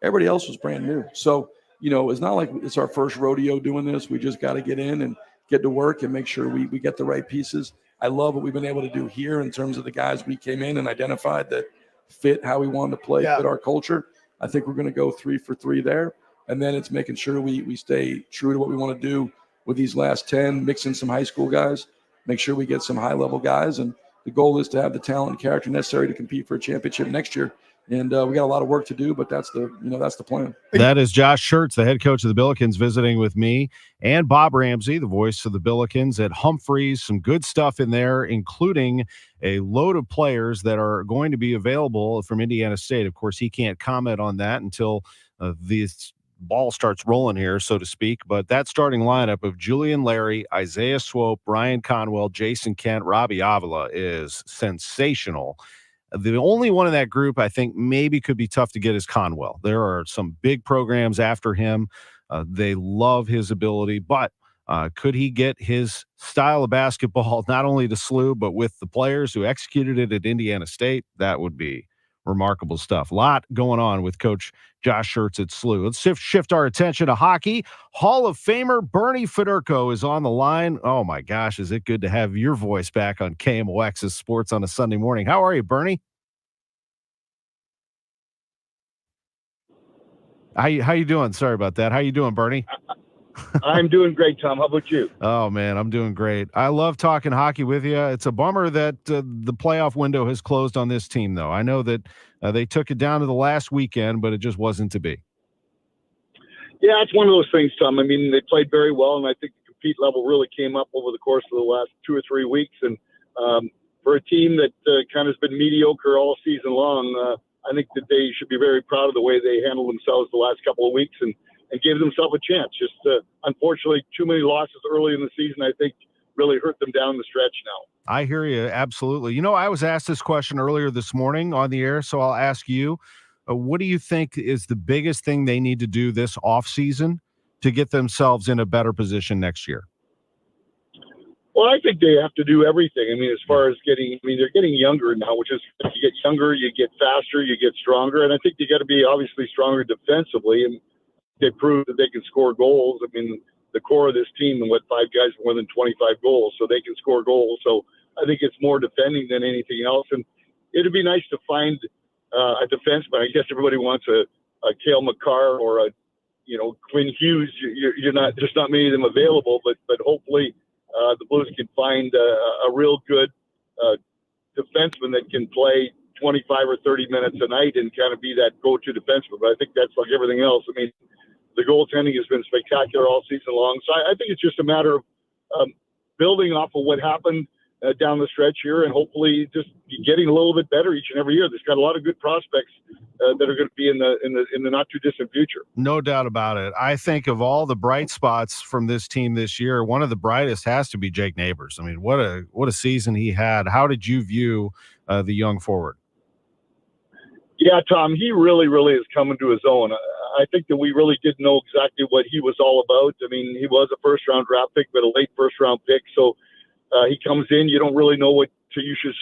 Everybody else was brand new. So it's not like it's our first rodeo doing this. We just got to get in and get to work and make sure we get the right pieces. I love what we've been able to do here in terms of the guys we came in and identified that fit how we wanted to play, fit our culture. I think we're going to go 3 for 3 there. And then it's making sure we stay true to what we want to do with these last 10, mix in some high school guys, make sure we get some high-level guys. And the goal is to have the talent and character necessary to compete for a championship next year. And we got a lot of work to do, but that's the plan. That is Josh Schertz, the head coach of the Billikens, visiting with me, and Bob Ramsey, the voice of the Billikens at Humphreys. Some good stuff in there, including a load of players that are going to be available from Indiana State. Of course, he can't comment on that until these ball starts rolling here, so to speak. But that starting lineup of Julian Larry, Isaiah Swope, Ryan Conwell, Jason Kent, Robbie Avila is sensational. The only one in that group I think maybe could be tough to get is Conwell. There are some big programs after him. They love his ability, but could he get his style of basketball not only to SLU, but with the players who executed it at Indiana State? That would be remarkable stuff. A lot going on with Coach Josh Schertz at SLU. Let's shift our attention to hockey. Hall of Famer Bernie Federko is on the line. Oh, my gosh, is it good to have your voice back on KMOX's Sports on a Sunday morning. How are you, Bernie? How you doing? Sorry about that. How you doing, Bernie? I'm doing great, Tom. How about you? Oh, man, I'm doing great. I love talking hockey with you. It's a bummer that the playoff window has closed on this team, though. I know that they took it down to the last weekend, but it just wasn't to be. Yeah, it's one of those things, Tom. I mean, they played very well, and I think the compete level really came up over the course of the last 2 or 3 weeks. And for a team that kind of has been mediocre all season long, I think that they should be very proud of the way they handled themselves the last couple of weeks and gave themselves a chance. Just unfortunately, too many losses early in the season, I think, really hurt them down the stretch now. I hear you. Absolutely. You know, I was asked this question earlier this morning on the air, so I'll ask you, what do you think is the biggest thing they need to do this offseason to get themselves in a better position next year? Well, I think they have to do everything. I mean, as far as they're getting younger now, which is, if you get younger, you get faster, you get stronger. And I think you got to be obviously stronger defensively. And they proved that they can score goals. I mean, the core of this team, and 5 guys with more than 25 goals, so they can score goals. So I think it's more defending than anything else. And it'd be nice to find a defenseman. I guess everybody wants a Cale Makar or a Quinn Hughes. There's not many of them available, but hopefully the Blues can find a real good defenseman that can play 25 or 30 minutes a night and kind of be that go-to defenseman. But I think that's like everything else. I mean, the goaltending has been spectacular all season long. So I think it's just a matter of building off of what happened down the stretch here, and hopefully just getting a little bit better each and every year. There's got a lot of good prospects that are going to be in the not too distant future. No doubt about it. I think of all the bright spots from this team this year, one of the brightest has to be Jake Neighbors. I mean, what a season he had. How did you view the young forward? Yeah, Tom, he really, really is coming to his own. I think that we really didn't know exactly what he was all about. I mean, he was a first-round draft pick, but a late first-round pick. So he comes in, you don't really know what you should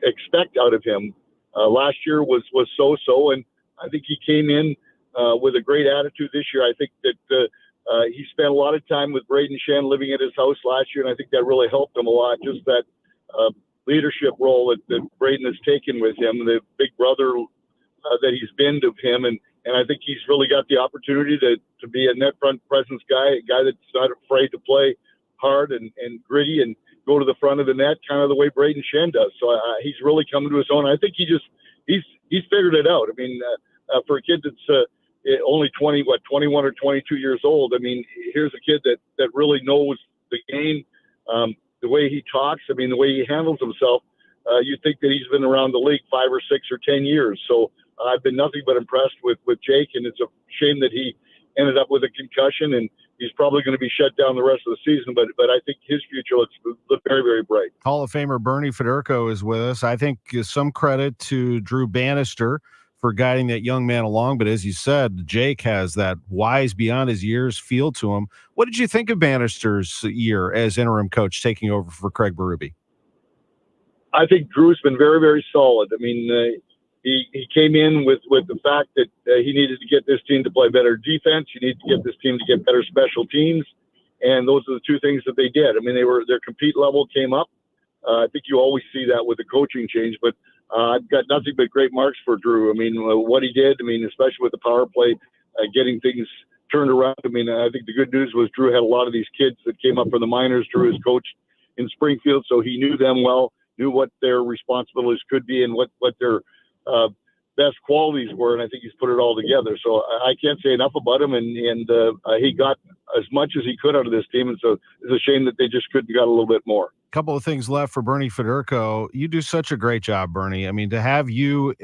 expect out of him. Last year was so-so, and I think he came in with a great attitude this year. I think that he spent a lot of time with Braden Shen living at his house last year, and I think that really helped him a lot, just that leadership role that Braden has taken with him, the big brother that he's been to him, and I think he's really got the opportunity to be a net front presence guy, a guy that's not afraid to play hard and gritty and go to the front of the net, kind of the way Braden Shen does. So he's really coming to his own. I think he's figured it out. I mean, for a kid that's only 21 or 22 years old, I mean, here's a kid that really knows the game, the way he talks. I mean, the way he handles himself. You think that he's been around the league 5 or 6 or 10 years. So I've been nothing but impressed with Jake, and it's a shame that he ended up with a concussion, and he's probably going to be shut down the rest of the season. But I think his future looks very, very bright. Hall of Famer Bernie Federko is with us. I think some credit to Drew Bannister for guiding that young man along. But as you said, Jake has that wise beyond his years feel to him. What did you think of Bannister's year as interim coach taking over for Craig Berube? I think Drew's been very, very solid. I mean, he came in with the fact that he needed to get this team to play better defense. You need to get this team to get better special teams. And those are the two things that they did. I mean, their compete level came up. I think you always see that with the coaching change, but I've got nothing but great marks for Drew. I mean, what he did, I mean, especially with the power play, getting things turned around. I mean, I think the good news was Drew had a lot of these kids that came up from the minors. Drew is coached in Springfield, so he knew them well, knew what their responsibilities could be and what their best qualities were, and I think he's put it all together. So I can't say enough about him, and he got as much as he could out of this team, and so it's a shame that they just couldn't got a little bit more. Couple of things left for Bernie Federko. You do such a great job, Bernie. I mean, to have you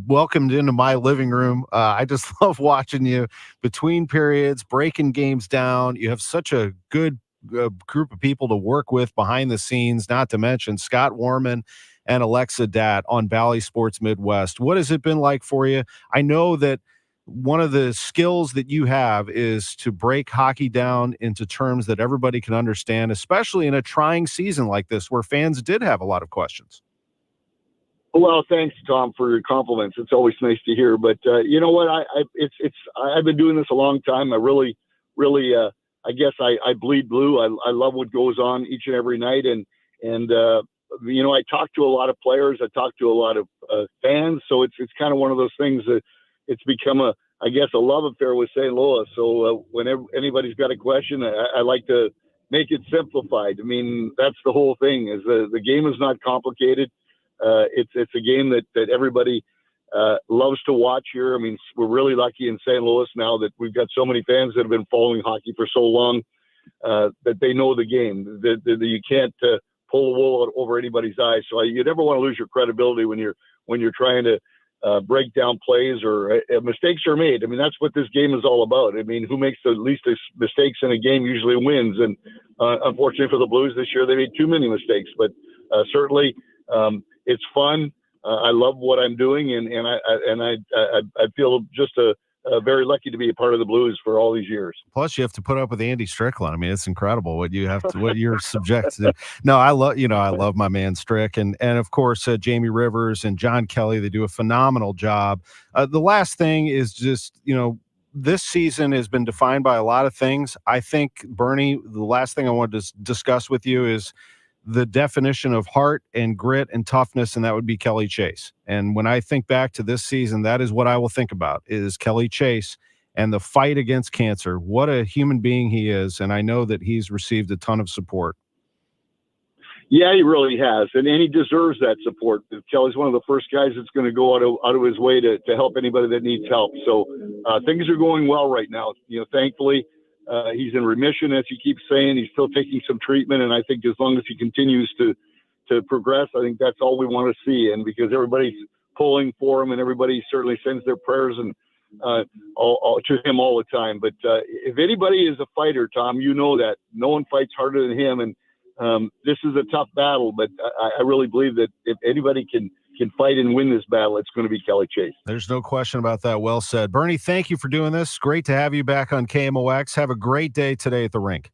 welcomed into my living room, I just love watching you between periods, breaking games down. You have such a good group of people to work with behind the scenes, not to mention Scott Warman and Alexa Dat on Valley Sports Midwest. What has it been like for you? I know that one of the skills that you have is to break hockey down into terms that everybody can understand, especially in a trying season like this where fans did have a lot of questions. Well, thanks, Tom, for your compliments. It's always nice to hear. But you know what? I've been doing this a long time. I really, I guess I bleed blue. I love what goes on each and every night, and you know, I talk to a lot of players. I talk to a lot of fans. So it's kind of one of those things that it's become a love affair with St. Louis. So whenever anybody's got a question, I like to make it simplified. I mean, that's the whole thing. Is the game is not complicated. It's a game that everybody loves to watch here. I mean, we're really lucky in St. Louis now that we've got so many fans that have been following hockey for so long that they know the game. That you can't pull the wool over anybody's eyes. So you never want to lose your credibility when you're trying to break down plays or mistakes are made. I mean, that's what this game is all about. I mean, who makes the least mistakes in a game usually wins. And unfortunately for the Blues this year, they made too many mistakes. But certainly, it's fun. I love what I'm doing, and I feel just very lucky to be a part of the Blues for all these years. Plus, you have to put up with Andy Strickland. I mean, it's incredible what you're subjected to. No, I love my man Strick, and of course Jamie Rivers and John Kelly. They do a phenomenal job. The last thing is just, this season has been defined by a lot of things. I think, Bernie, the last thing I wanted to discuss with you is the definition of heart and grit and toughness, and that would be Kelly Chase. And when I think back to this season, that is what I will think about, is Kelly Chase and the fight against cancer. What a human being he is, and I know that he's received a ton of support. Yeah, he really has, and he deserves that support. Kelly's one of the first guys that's going to go out of his way to help anybody that needs help. So things are going well right now. Thankfully, he's in remission, as he keeps saying. He's still taking some treatment, and I think as long as he continues to progress, I think that's all we want to see. And because everybody's pulling for him, and everybody certainly sends their prayers and all to him all the time. But if anybody is a fighter, Tom, you know that no one fights harder than him. And this is a tough battle, but I really believe that if anybody can fight and win this battle, it's going to be Kelly Chase. There's no question about that. Well said. Bernie, thank you for doing this. Great to have you back on KMOX. Have a great day today at the rink.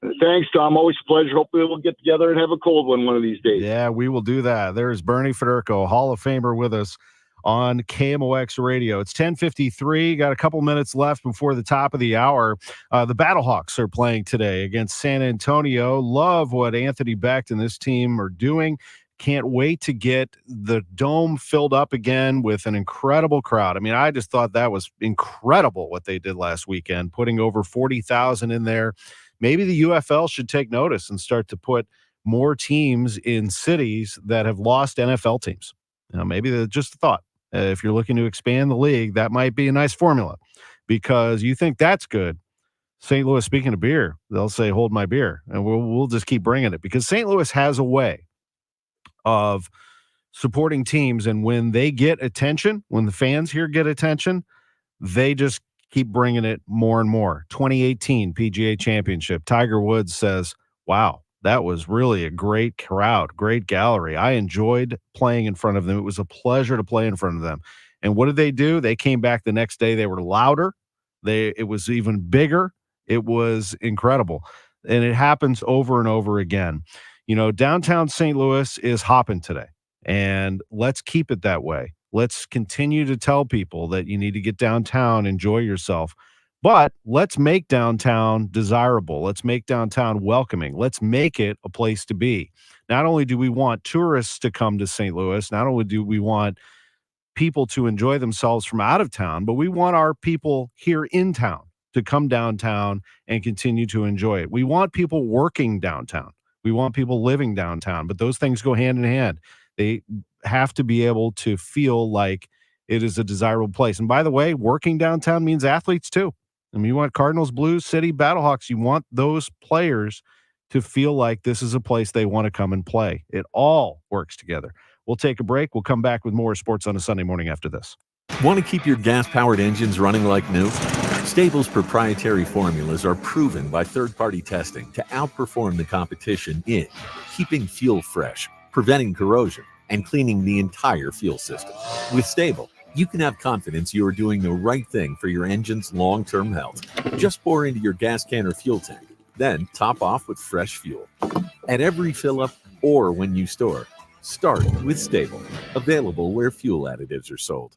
Thanks, Tom. Always a pleasure. Hopefully we'll get together and have a cold one of these days. Yeah, we will do that. There's Bernie Federko, Hall of Famer, with us on KMOX Radio. It's 10:53. Got a couple minutes left before the top of the hour. The Battlehawks are playing today against San Antonio. Love what Anthony Becht and this team are doing. Can't wait to get the dome filled up again with an incredible crowd. I mean, I just thought that was incredible what they did last weekend, putting over 40,000 in there. Maybe the UFL should take notice and start to put more teams in cities that have lost NFL teams. Maybe just a thought. If you're looking to expand the league, that might be a nice formula, because you think that's good. St. Louis, speaking of beer, they'll say, hold my beer, and we'll just keep bringing it, because St. Louis has a way of supporting teams. And when they get attention, when the fans here get attention, they just keep bringing it more and more. 2018 PGA Championship, Tiger Woods says, wow, that was really a great crowd, great gallery. I enjoyed playing in front of them. It was a pleasure to play in front of them. And what did they do? They came back the next day. They were louder. It was even bigger. It was incredible. And it happens over and over again. Downtown St. Louis is hopping today, and let's keep it that way. Let's continue to tell people that you need to get downtown, enjoy yourself, but let's make downtown desirable. Let's make downtown welcoming. Let's make it a place to be. Not only do we want tourists to come to St. Louis, not only do we want people to enjoy themselves from out of town, but we want our people here in town to come downtown and continue to enjoy it. We want people working downtown. We want people living downtown, but those things go hand in hand. They have to be able to feel like it is a desirable place. And by the way, working downtown means athletes too. I mean, you want Cardinals, Blues, City, Battlehawks. You want those players to feel like this is a place they want to come and play. It all works together. We'll take a break. We'll come back with more sports on a Sunday morning after this. Want to keep your gas-powered engines running like new? Stable's proprietary formulas are proven by third-party testing to outperform the competition in keeping fuel fresh, preventing corrosion, and cleaning the entire fuel system. With Stable, you can have confidence you are doing the right thing for your engine's long-term health. Just pour into your gas can or fuel tank, then top off with fresh fuel. At every fill-up or when you store, start with Stable. Available where fuel additives are sold.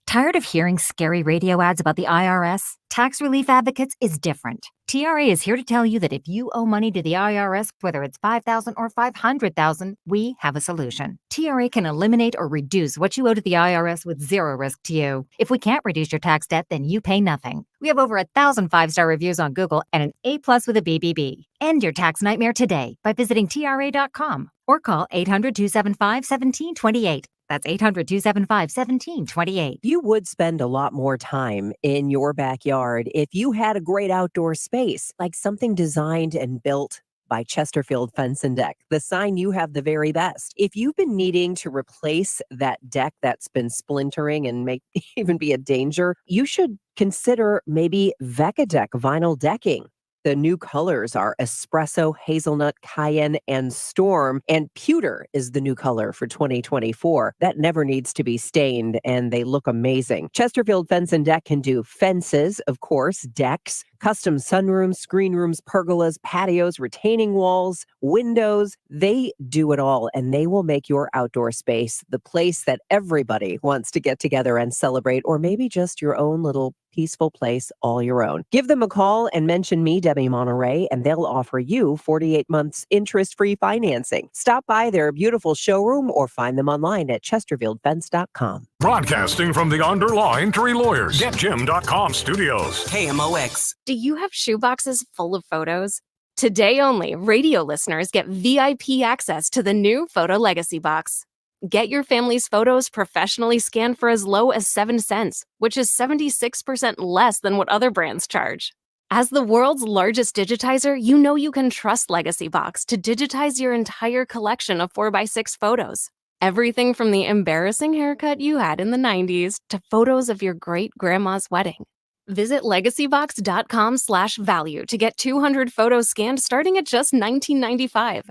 Tired of hearing scary radio ads about the IRS? Tax Relief Advocates is different. TRA is here to tell you that if you owe money to the IRS, whether it's $5,000 or $500,000, we have a solution. TRA can eliminate or reduce what you owe to the IRS with zero risk to you. If we can't reduce your tax debt, then you pay nothing. We have over 1,000 5-star reviews on Google and an A+ with a BBB. End your tax nightmare today by visiting TRA.com or call 800-275-1728. That's 800-275-1728. You would spend a lot more time in your backyard if you had a great outdoor space, like something designed and built by Chesterfield Fence and Deck. The sign you have the very best. If you've been needing to replace that deck that's been splintering and may even be a danger, you should consider maybe Vecadec vinyl decking. The new colors are Espresso, Hazelnut, Cayenne, and Storm. And Pewter is the new color for 2024. That never needs to be stained, and they look amazing. Chesterfield Fence and Deck can do fences, of course, decks, custom sunrooms, screen rooms, pergolas, patios, retaining walls, windows. They do it all, and they will make your outdoor space the place that everybody wants to get together and celebrate, or maybe just your own little peaceful place all your own. Give them a call and mention me, Debbie Monterey, and they'll offer you 48 months interest-free financing. Stop by their beautiful showroom or find them online at chesterfieldfence.com. Broadcasting from the Underlaw Injury Lawyers, GetJim.com studios. KMOX. Do you have shoeboxes full of photos? Today only, radio listeners get VIP access to the new Photo Legacy Box. Get your family's photos professionally scanned for as low as 7 cents, which is 76% less than what other brands charge. As the world's largest digitizer, you know you can trust Legacy Box to digitize your entire collection of 4x6 photos. Everything from the embarrassing haircut you had in the 90s to photos of your great-grandma's wedding. Visit legacybox.com/value to get 200 photos scanned starting at just $19.95.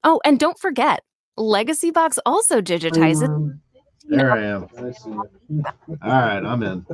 Oh, and don't forget, Legacy Box also digitizes. There I am. All right, I'm in.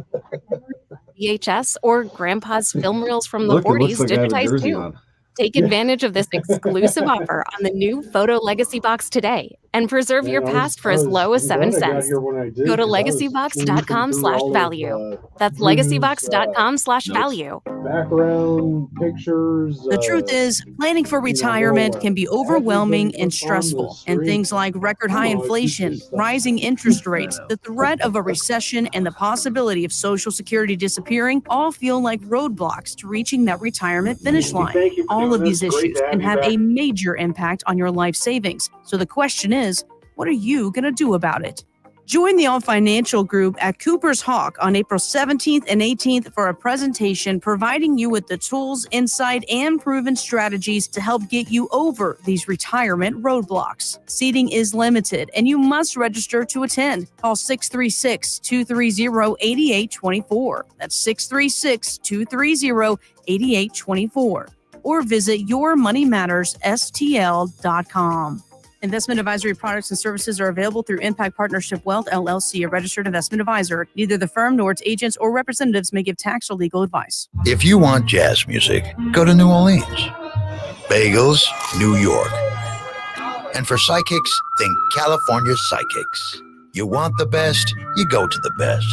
VHS or Grandpa's film reels from the Look, it 40s looks like I have a digitized jersey too. on. Take advantage of this exclusive offer on the new Photo Legacy Box today and preserve your past for as low as 7 cents. Go to legacybox.com/value. That's legacybox.com/value. Background pictures. The truth is, planning for retirement can be overwhelming and stressful, and things like record high inflation, rising interest rates, the threat of a recession, and the possibility of Social Security disappearing all feel like roadblocks to reaching that retirement finish line. All of these issues can have a major impact on your life savings. So the question is, what are you going to do about it? Join the All Financial Group at Cooper's Hawk on April 17th and 18th for a presentation providing you with the tools, insight, and proven strategies to help get you over these retirement roadblocks. Seating is limited, and you must register to attend. Call 636-230-8824. That's 636-230-8824. Or visit yourmoneymattersstl.com. Investment advisory products and services are available through Impact Partnership Wealth, LLC, a registered investment advisor. Neither the firm nor its agents or representatives may give tax or legal advice. If you want jazz music, go to New Orleans. Bagels, New York. And for psychics, think California Psychics. You want the best, you go to the best.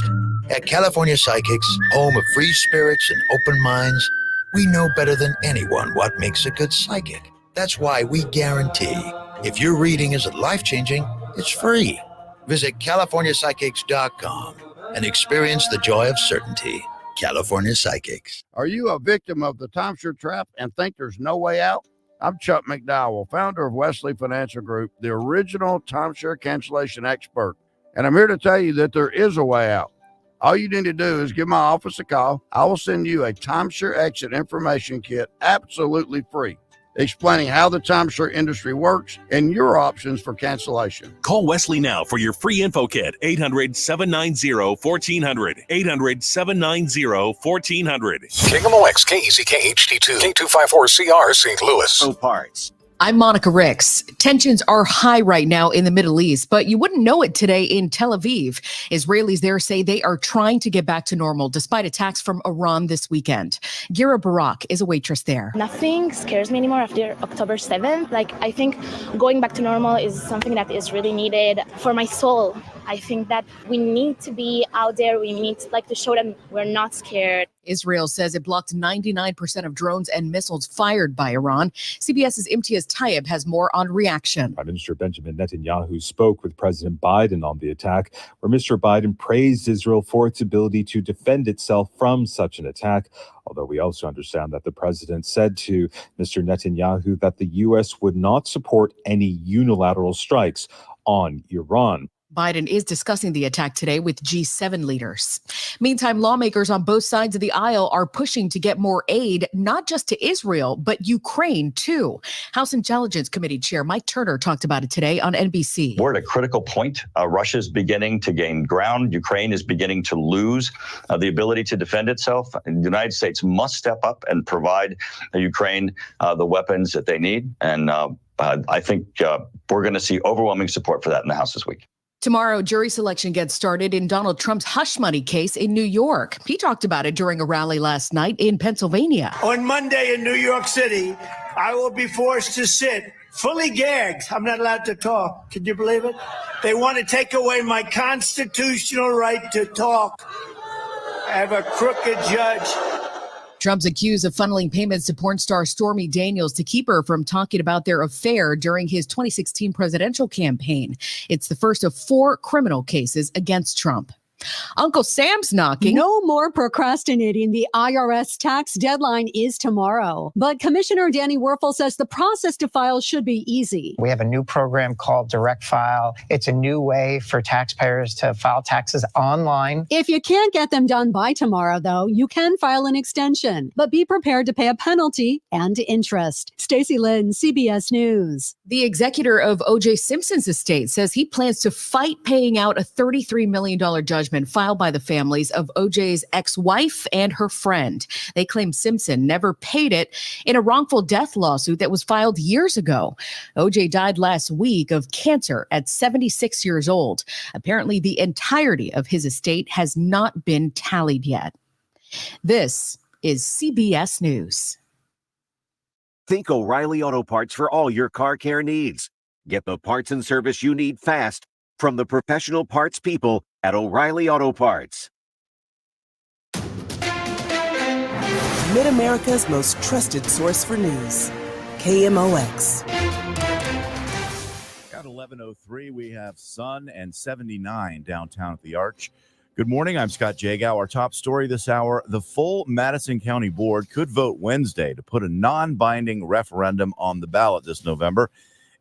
At California Psychics, home of free spirits and open minds, we know better than anyone what makes a good psychic. That's why we guarantee if your reading isn't life-changing, it's free. Visit CaliforniaPsychics.com and experience the joy of certainty. California Psychics. Are you a victim of the timeshare trap and think there's no way out? I'm Chuck McDowell, founder of Wesley Financial Group, the original timeshare cancellation expert. And I'm here to tell you that there is a way out. All you need to do is give my office a call. I will send you a timeshare exit information kit absolutely free. explaining how the timeshare industry works and your options for cancellation. Call Wesley now for your free info kit. 800-790-1400. 800-790-1400. KMOX, KEZK, HD2, K254CR, St. Louis. Parts. I'm Monica Ricks. Tensions are high right now in the Middle East, but you wouldn't know it today in Tel Aviv. Israelis there say they are trying to get back to normal despite attacks from Iran this weekend. Gira Barak is a waitress there. Nothing scares me anymore after October 7th. I think going back to normal is something that is really needed for my soul. I think that we need to be out there. We need to show them we're not scared. Israel says it blocked 99% of drones and missiles fired by Iran. CBS's Imtiaz Tayeb has more on reaction. Prime Minister Benjamin Netanyahu spoke with President Biden on the attack, where Mr. Biden praised Israel for its ability to defend itself from such an attack. Although we also understand that the president said to Mr. Netanyahu that the U.S. would not support any unilateral strikes on Iran. Biden is discussing the attack today with G7 leaders. Meantime, lawmakers on both sides of the aisle are pushing to get more aid, not just to Israel, but Ukraine too. House Intelligence Committee Chair Mike Turner talked about it today on NBC. We're at a critical point. Russia's beginning to gain ground. Ukraine is beginning to lose the ability to defend itself. And the United States must step up and provide Ukraine the weapons that they need. And I think we're going to see overwhelming support for that in the House this week. Tomorrow, jury selection gets started in Donald Trump's hush money case in New York. He talked about it during a rally last night in Pennsylvania. On Monday in New York City, I will be forced to sit fully gagged. I'm not allowed to talk. Can you believe it? They want to take away my constitutional right to talk. I have a crooked judge. Trump's accused of funneling payments to porn star Stormy Daniels to keep her from talking about their affair during his 2016 presidential campaign. It's the first of 4 criminal cases against Trump. Uncle Sam's knocking. No more procrastinating. The IRS tax deadline is tomorrow. But Commissioner Danny Werfel says the process to file should be easy. We have a new program called Direct File. It's a new way for taxpayers to file taxes online. If you can't get them done by tomorrow, though, you can file an extension. But be prepared to pay a penalty and interest. Stacey Lynn, CBS News. The executor of O.J. Simpson's estate says he plans to fight paying out a $33 million judgment filed by the families of O.J.'s ex-wife and her friend. They claim Simpson never paid it in a wrongful death lawsuit that was filed years ago. O.J. died last week of cancer at 76 years old. Apparently, the entirety of his estate has not been tallied yet. This is CBS News. Think O'Reilly Auto Parts for all your car care needs. Get the parts and service you need fast from the professional parts people at O'Reilly Auto Parts. Mid-America's most trusted source for news. KMOX. At 11:03, we have sun and 79 downtown at the Arch. Good morning. I'm Scott Jagow. Our top story this hour, the full Madison County Board could vote Wednesday to put a non-binding referendum on the ballot this November.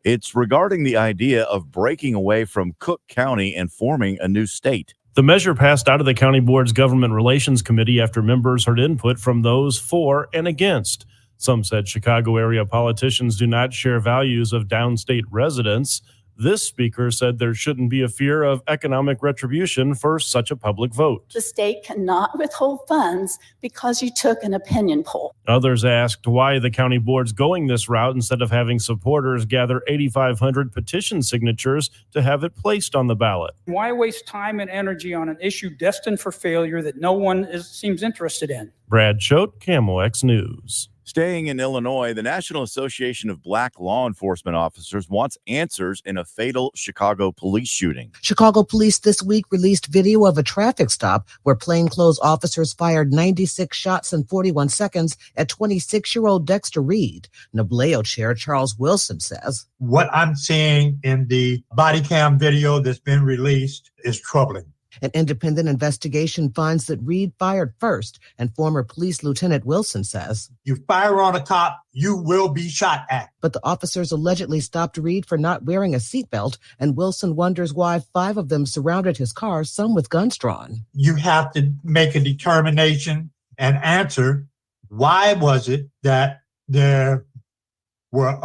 It's regarding the idea of breaking away from Cook County and forming a new state. The measure passed out of the county board's government relations committee after members heard input from those for and against. Some said Chicago area politicians do not share values of downstate residents. This speaker said there shouldn't be a fear of economic retribution for such a public vote. The state cannot withhold funds because you took an opinion poll. Others asked why the county board's going this route instead of having supporters gather 8,500 petition signatures to have it placed on the ballot. Why waste time and energy on an issue destined for failure that no one seems interested in? Brad Choate, KMOX News. Staying in Illinois, the National Association of Black Law Enforcement Officers wants answers in a fatal Chicago police shooting. Chicago police this week released video of a traffic stop where plainclothes officers fired 96 shots in 41 seconds at 26-year-old Dexter Reed. Nableo Chair Charles Wilson says, "What I'm seeing in the body cam video that's been released is troubling." An independent investigation finds that Reed fired first, and former police Lieutenant Wilson says, "You fire on a cop, you will be shot at." But the officers allegedly stopped Reed for not wearing a seatbelt, and Wilson wonders why 5 of them surrounded his car, some with guns drawn. You have to make a determination and answer, why was it that there were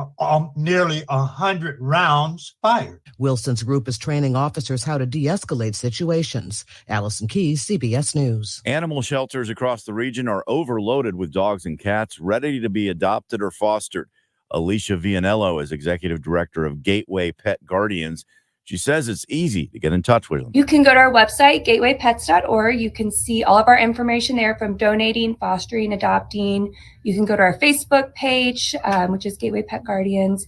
nearly 100 rounds fired. Wilson's group is training officers how to de-escalate situations. Allison Keys, CBS News. Animal shelters across the region are overloaded with dogs and cats ready to be adopted or fostered. Alicia Vianello is executive director of Gateway Pet Guardians. She says it's easy to get in touch with them. You can go to our website, gatewaypets.org. You can see all of our information there, from donating, fostering, adopting. You can go to our Facebook page, which is Gateway Pet Guardians.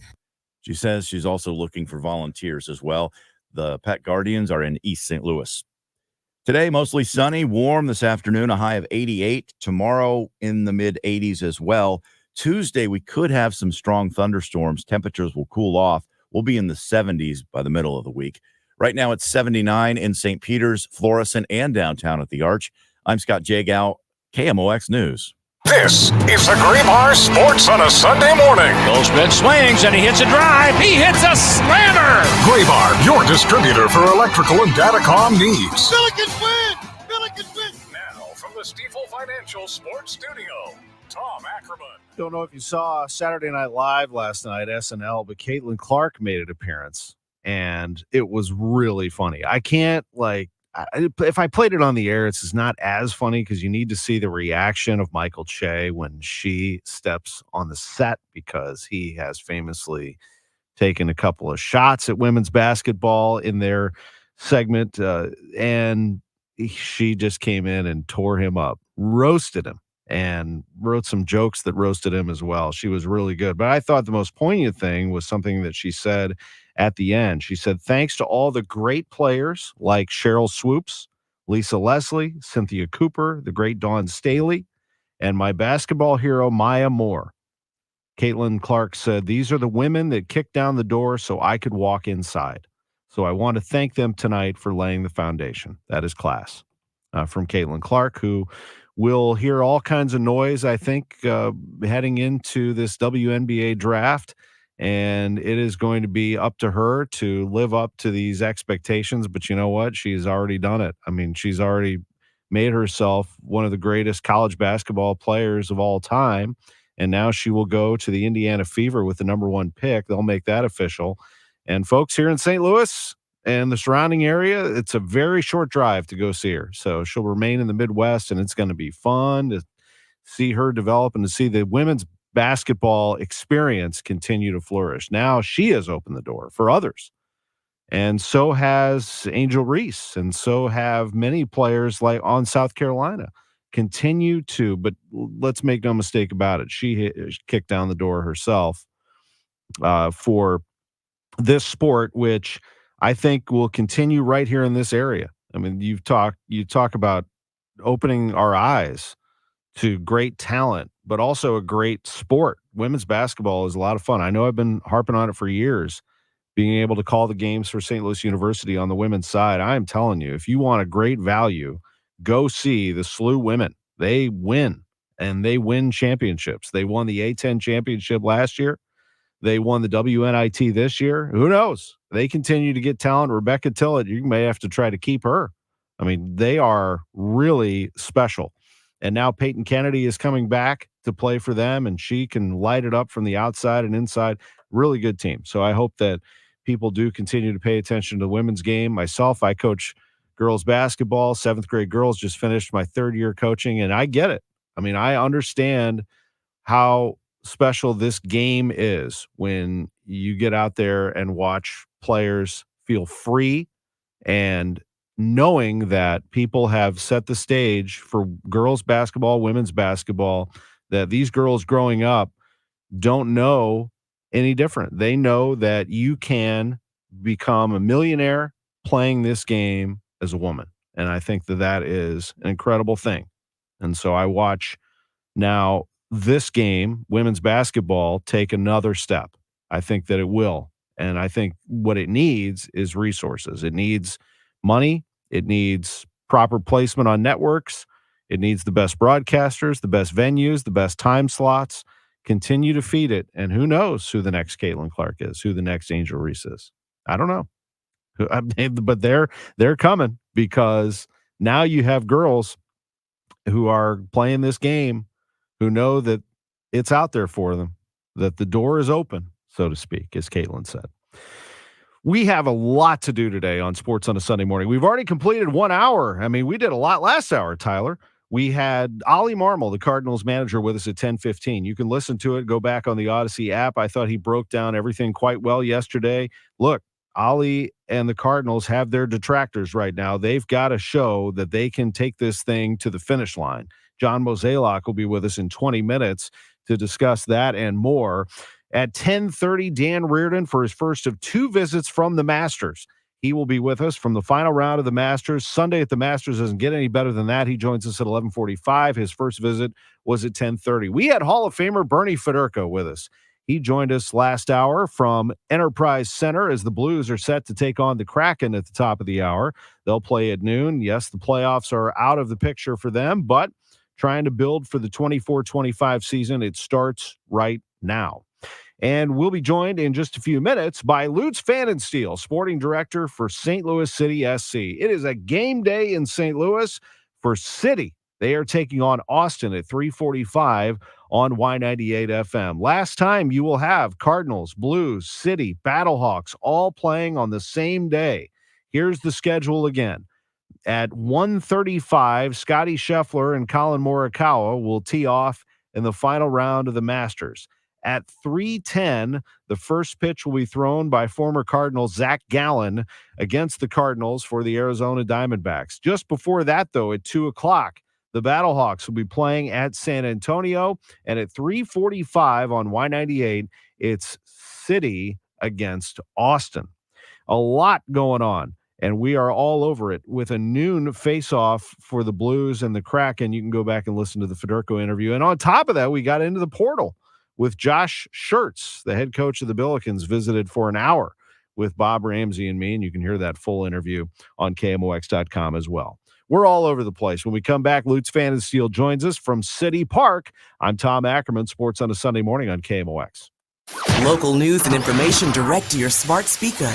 She says she's also looking for volunteers as well. The Pet Guardians are in East St. Louis. Today, mostly sunny, warm this afternoon, a high of 88. Tomorrow in the mid 80s as well. Tuesday, we could have some strong thunderstorms. Temperatures will cool off. We'll be in the 70s by the middle of the week. Right now, it's 79 in St. Peters, Florissant, and downtown at the Arch. I'm Scott Jagow, KMOX News. This is the Graybar Sports on a Sunday morning. Goldschmidt swings and he hits a drive. He hits a slammer. Graybar, your distributor for electrical and datacom needs. Billikens win! Billikens win! Now, from the Stifel Financial Sports Studio, Tom Ackerman. Don't know if you saw Saturday Night Live last night, SNL, but Caitlin Clark made an appearance, and it was really funny. I can't, if I played it on the air, it's not as funny because you need to see the reaction of Michael Che when she steps on the set, because he has famously taken a couple of shots at women's basketball in their segment, and she just came in and tore him up, roasted him, and wrote some jokes that roasted him as well. She was really good. But I thought the most poignant thing was something that she said at the end. She said, thanks to all the great players like Cheryl Swoops, Lisa Leslie, Cynthia Cooper, the great Dawn Staley, and my basketball hero, Maya Moore. Caitlin Clark said, these are the women that kicked down the door so I could walk inside. So I want to thank them tonight for laying the foundation. That is class. From Caitlin Clark, who will hear all kinds of noise, I think, heading into this WNBA draft. And it is going to be up to her to live up to these expectations. But you know what? She's already done it. I mean, she's already made herself one of the greatest college basketball players of all time. And now she will go to the Indiana Fever with the number 1 pick. They'll make that official. And folks here in St. Louis and the surrounding area, it's a very short drive to go see her. So she'll remain in the Midwest, and it's going to be fun to see her develop and to see the women's basketball experience continue to flourish. Now she has opened the door for others. And so has Angel Reese, and so have many players like on South Carolina continue to, but let's make no mistake about it. She kicked down the door herself for this sport, which I think will continue right here in this area. I mean, you talk about opening our eyes to great talent, but also a great sport. Women's basketball is a lot of fun. I know I've been harping on it for years, being able to call the games for St. Louis University on the women's side. I am telling you, if you want a great value, go see the SLU women. They win, and they win championships. They won the A10 championship last year. They won the WNIT this year. Who knows? They continue to get talent. Rebecca Tillett, you may have to try to keep her. I mean, they are really special. And now Peyton Kennedy is coming back to play for them, and she can light it up from the outside and inside. Really good team. So I hope that people do continue to pay attention to the women's game. Myself, I coach girls basketball, 7th grade girls, just finished my 3rd year coaching, and I get it. I mean, I understand how special this game is when you get out there and watch players feel free, and knowing that people have set the stage for girls basketball, women's basketball, that these girls growing up don't know any different. They know that you can become a millionaire playing this game as a woman. And I think that that is an incredible thing. And so I watch now this game, women's basketball, take another step. I think that it will. And I think what it needs is resources. It needs money. It needs proper placement on networks. It needs the best broadcasters, the best venues, the best time slots. Continue to feed it. And who knows who the next Caitlin Clark is, who the next Angel Reese is. I don't know. But they're coming, because now you have girls who are playing this game who know that it's out there for them. that the door is open, so to speak, as Caitlin said. We have a lot to do today on Sports on a Sunday Morning. We've already completed 1 hour. I mean, we did a lot last hour, Tyler. We had Ollie Marmol, the Cardinals manager, with us at 10:15. You can listen to it. Go back on the Odyssey app. I thought he broke down everything quite well yesterday. Look, Ollie and the Cardinals have their detractors right now. They've got to show that they can take this thing to the finish line. John Mozeliak will be with us in 20 minutes to discuss that and more. At 10:30, Dan Reardon for his first of 2 visits from the Masters. He will be with us from the final round of the Masters. Sunday at the Masters doesn't get any better than that. He joins us at 11:45. His first visit was at 10:30. We had Hall of Famer Bernie Federko with us. He joined us last hour from Enterprise Center as the Blues are set to take on the Kraken at the top of the hour. They'll play at noon. Yes, the playoffs are out of the picture for them, but trying to build for the 24-25 season, it starts right now. And we'll be joined in just a few minutes by Lutz Pfannenstiel, sporting director for St. Louis City SC. It is a game day in St. Louis for City. They are taking on Austin at 3:45 on Y98 FM. Last time you will have Cardinals, Blues, City, Battlehawks all playing on the same day. Here's the schedule again. At 1:35, Scotty Scheffler and Colin Morikawa will tee off in the final round of the Masters. At 3:10, the first pitch will be thrown by former Cardinal Zach Gallen against the Cardinals for the Arizona Diamondbacks. Just before that, though, at 2 o'clock, the Battlehawks will be playing at San Antonio. And at 3:45 on Y98, it's City against Austin. A lot going on. And we are all over it with a noon face-off for the Blues and the Kraken. You can go back and listen to the Federko interview. And on top of that, we got into the portal with Josh Schertz, the head coach of the Billikens, visited for an hour with Bob Ramsey and me, and you can hear that full interview on KMOX.com as well. We're all over the place. When we come back, Lutz Pfannenstiel joins us from City Park. I'm Tom Ackerman, Sports on a Sunday Morning on KMOX. Local news and information direct to your smart speaker.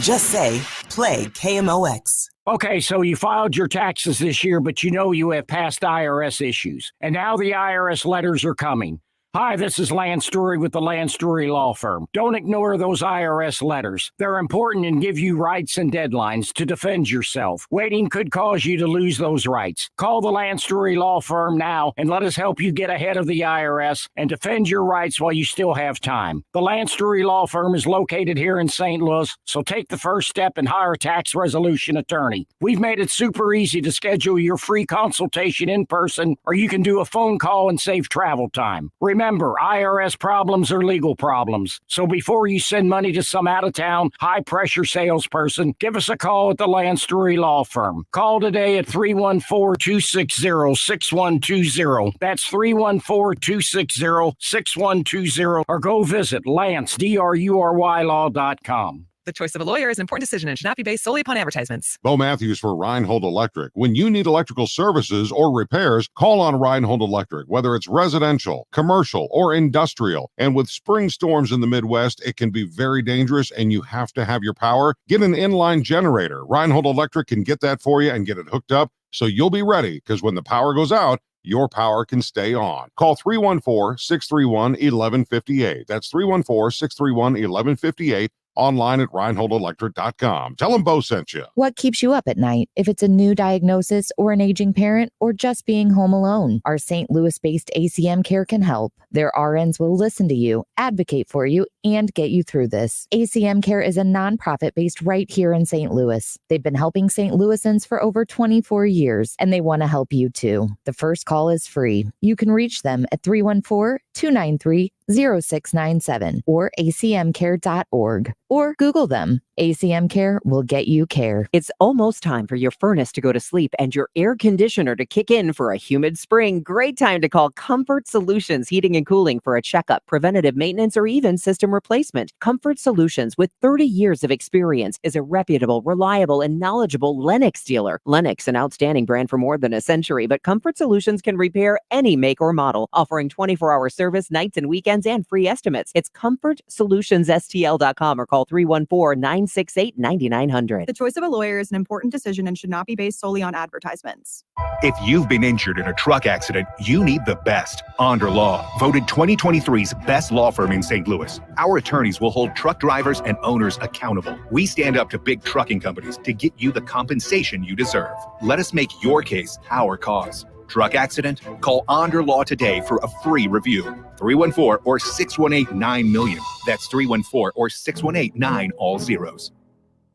Just say, play KMOX. Okay, so you filed your taxes this year, but you know you have past IRS issues. And now the IRS letters are coming. Hi, this is Lance Story with the Lance Story Law Firm. Don't ignore those IRS letters. They're important and give you rights and deadlines to defend yourself. Waiting could cause you to lose those rights. Call the Lance Story Law Firm now and let us help you get ahead of the IRS and defend your rights while you still have time. The Lance Story Law Firm is located here in St. Louis, so take the first step and hire a tax resolution attorney. We've made it super easy to schedule your free consultation in person, or you can do a phone call and save travel time. Remember, IRS problems are legal problems. So before you send money to some out-of-town, high-pressure salesperson, give us a call at the Lance Story Law Firm. Call today at 314-260-6120. That's 314-260-6120. Or go visit LanceDruryLaw.com. The choice of a lawyer is an important decision and should not be based solely upon advertisements. Bo Matthews for Reinhold Electric. When you need electrical services or repairs, call on Reinhold Electric, whether it's residential, commercial, or industrial. And with spring storms in the Midwest, it can be very dangerous and you have to have your power. Get an inline generator. Reinhold Electric can get that for you and get it hooked up so you'll be ready, because when the power goes out, your power can stay on. Call 314-631-1158. That's 314-631-1158. Online at ReinholdElectric.com. Tell them Bo sent you. What keeps you up at night? If it's a new diagnosis or an aging parent or just being home alone, our St. Louis-based ACM Care can help. Their RNs will listen to you, advocate for you, and get you through this. ACM Care is a nonprofit based right here in St. Louis. They've been helping St. Louisans for over 24 years, and they want to help you too. The first call is free. You can reach them at 314-293-0697 or acmcare.org, or Google them. ACM Care will get you care. It's almost time for your furnace to go to sleep and your air conditioner to kick in for a humid spring. Great time to call Comfort Solutions Heating and Cooling for a checkup, preventative maintenance, or even system replacement. Comfort Solutions, with 30 years of experience, is a reputable, reliable, and knowledgeable Lennox dealer. Lennox, an outstanding brand for more than a century, but Comfort Solutions can repair any make or model, offering 24-hour service nights and weekends plans and free estimates. It's ComfortSolutionsSTL.com or call 314-968-9900. The choice of a lawyer is an important decision and should not be based solely on advertisements. If you've been injured in a truck accident, you need the best. Onder Law, voted 2023's best law firm in St. Louis. Our attorneys will hold truck drivers and owners accountable. We stand up to big trucking companies to get you the compensation you deserve. Let us make your case our cause. Truck accident? Call Onder Law today for a free review. 314 or 618-9-million. That's 314 or 618-9 all zeros.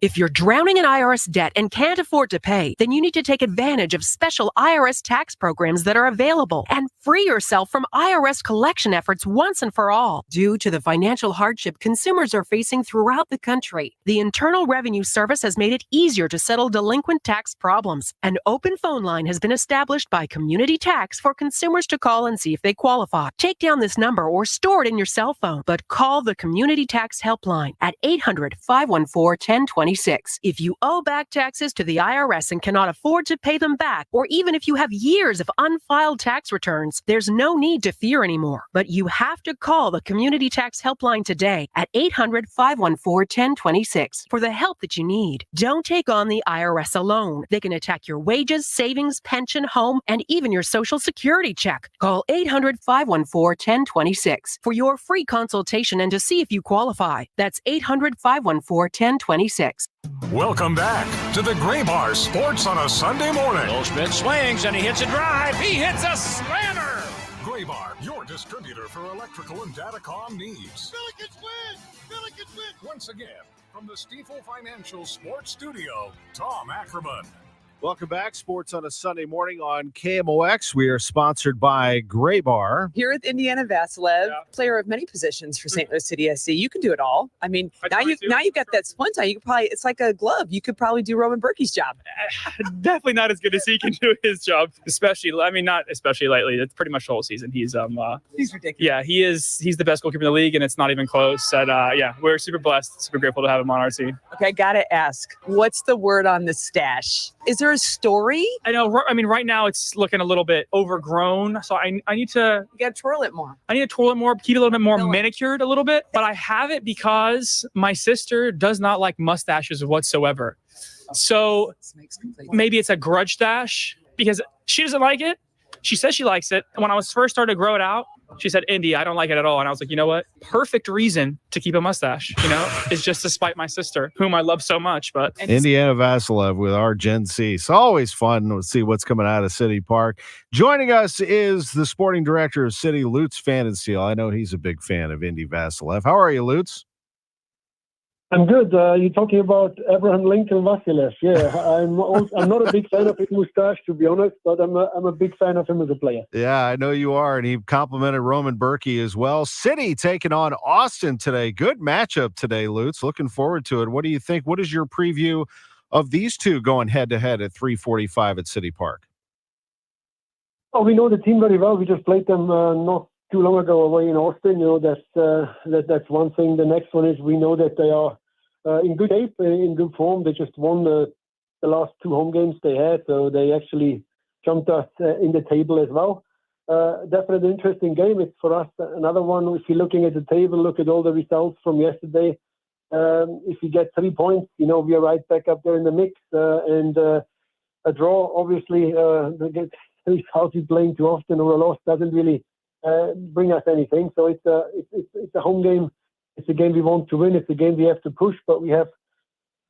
If you're drowning in IRS debt and can't afford to pay, then you need to take advantage of special IRS tax programs that are available and free yourself from IRS collection efforts once and for all. Due to the financial hardship consumers are facing throughout the country, the Internal Revenue Service has made it easier to settle delinquent tax problems. An open phone line has been established by Community Tax for consumers to call and see if they qualify. Take down this number or store it in your cell phone, but call the Community Tax Helpline at 800-514-1020. If you owe back taxes to the IRS and cannot afford to pay them back, or even if you have years of unfiled tax returns, there's no need to fear anymore. But you have to call the Community Tax Helpline today at 800-514-1026 for the help that you need. Don't take on the IRS alone. They can attack your wages, savings, pension, home, and even your Social Security check. Call 800-514-1026 for your free consultation and to see if you qualify. That's 800-514-1026. Welcome back to the Gray Bar Sports on a Sunday morning. Goldschmidt swings and he hits a drive. He hits a slammer. Gray Bar, your distributor for electrical and datacom needs. Billikens win! Billikens win! Once again, from the Stifel Financial Sports Studio, Tom Ackerman. Welcome back. Sports on a Sunday morning on KMOX. We are sponsored by Gray Bar. Here with Indiana Vasilev, player of many positions for St. Louis City SC. You can do it all. I mean, now you've got that splint on. You could probably, it's like a glove. You could probably do Roman Berkey's job. Definitely not as good as he can do his job, not especially lately. It's pretty much the whole season. He's ridiculous. Yeah, he's the best goalkeeper in the league, and it's not even close. And we're super blessed, super grateful to have him on our team. Okay, gotta ask, what's the word on the stash? Is there a story? I know. I mean, right now it's looking a little bit overgrown, so I need to. You gotta twirl it more. I need to twirl it more, keep it a little bit more manicured a little bit. But I have it because my sister does not like mustaches whatsoever. So maybe it's a grudge stash because she doesn't like it. She says she likes it. When I was first started to grow it out, she said, Indy, I don't like it at all. And I was like, you know what? Perfect reason to keep a mustache, is just to spite my sister, whom I love so much. But Indiana Vasilev with our Gen C. It's always fun to see what's coming out of City Park. Joining us is the sporting director of City, Lutz Pfannenstiel. I know he's a big fan of Indy Vasilev. How are you, Lutz? I'm good. You're talking about Abraham Lincoln Vasilev. Yeah, I'm not a big fan of his mustache, to be honest, but I'm a big fan of him as a player. Yeah, I know you are, and he complimented Roman Berkey as well. City taking on Austin today. Good matchup today, Lutz. Looking forward to it. What do you think? What is your preview of these two going head-to-head at 3:45 at City Park? Oh, we know the team very well. We just played them not too long ago away in Austin. That's one thing. The next one is we know that they are in good shape, in good form. They just won the last two home games they had, so they actually jumped us in the table as well. Definitely an interesting game. It's for us another one. If you're looking at the table, look at all the results from yesterday. If you get 3 points, we are right back up there in the mix. And a draw, obviously, the results you're playing too often or a loss doesn't really bring us anything. So it's a home game. It's a game we want to win. It's a game we have to push, but we have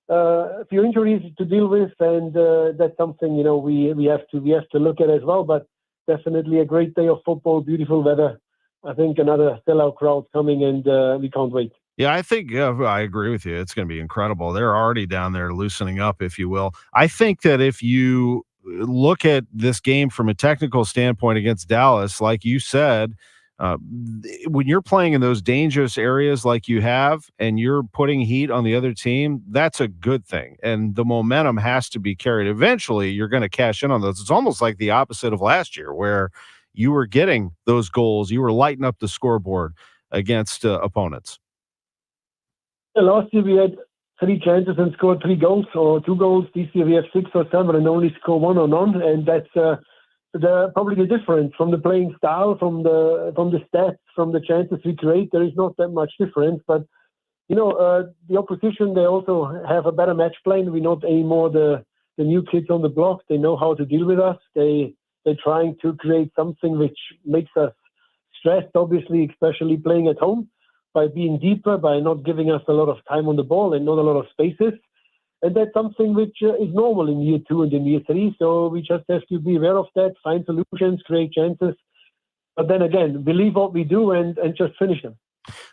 a few injuries to deal with, and that's something we have to look at as well. But definitely a great day of football, beautiful weather. I think another sellout crowd coming, and we can't wait. Yeah, I think I agree with you. It's going to be incredible. They're already down there loosening up, if you will. I think that if you look at this game from a technical standpoint against Dallas, like you said, when you're playing in those dangerous areas like you have and you're putting heat on the other team, that's a good thing. And the momentum has to be carried. Eventually, you're going to cash in on those. It's almost like the opposite of last year where you were getting those goals. You were lighting up the scoreboard against opponents. Last year, we had 3 chances and scored 3 goals or 2 goals. This year, we have 6 or 7 and only score 1 or none. And that's probably the difference from the playing style, from the stats, from the chances we create. There is not that much difference, but the opposition, they also have a better match plan. We're not anymore the new kids on the block. They know how to deal with us. They're trying to create something which makes us stressed, obviously, especially playing at home, by being deeper, by not giving us a lot of time on the ball and not a lot of spaces. And that's something which is normal in year 2 and in year 3. So we just have to be aware of that, find solutions, create chances. But then again, believe what we do and just finish them.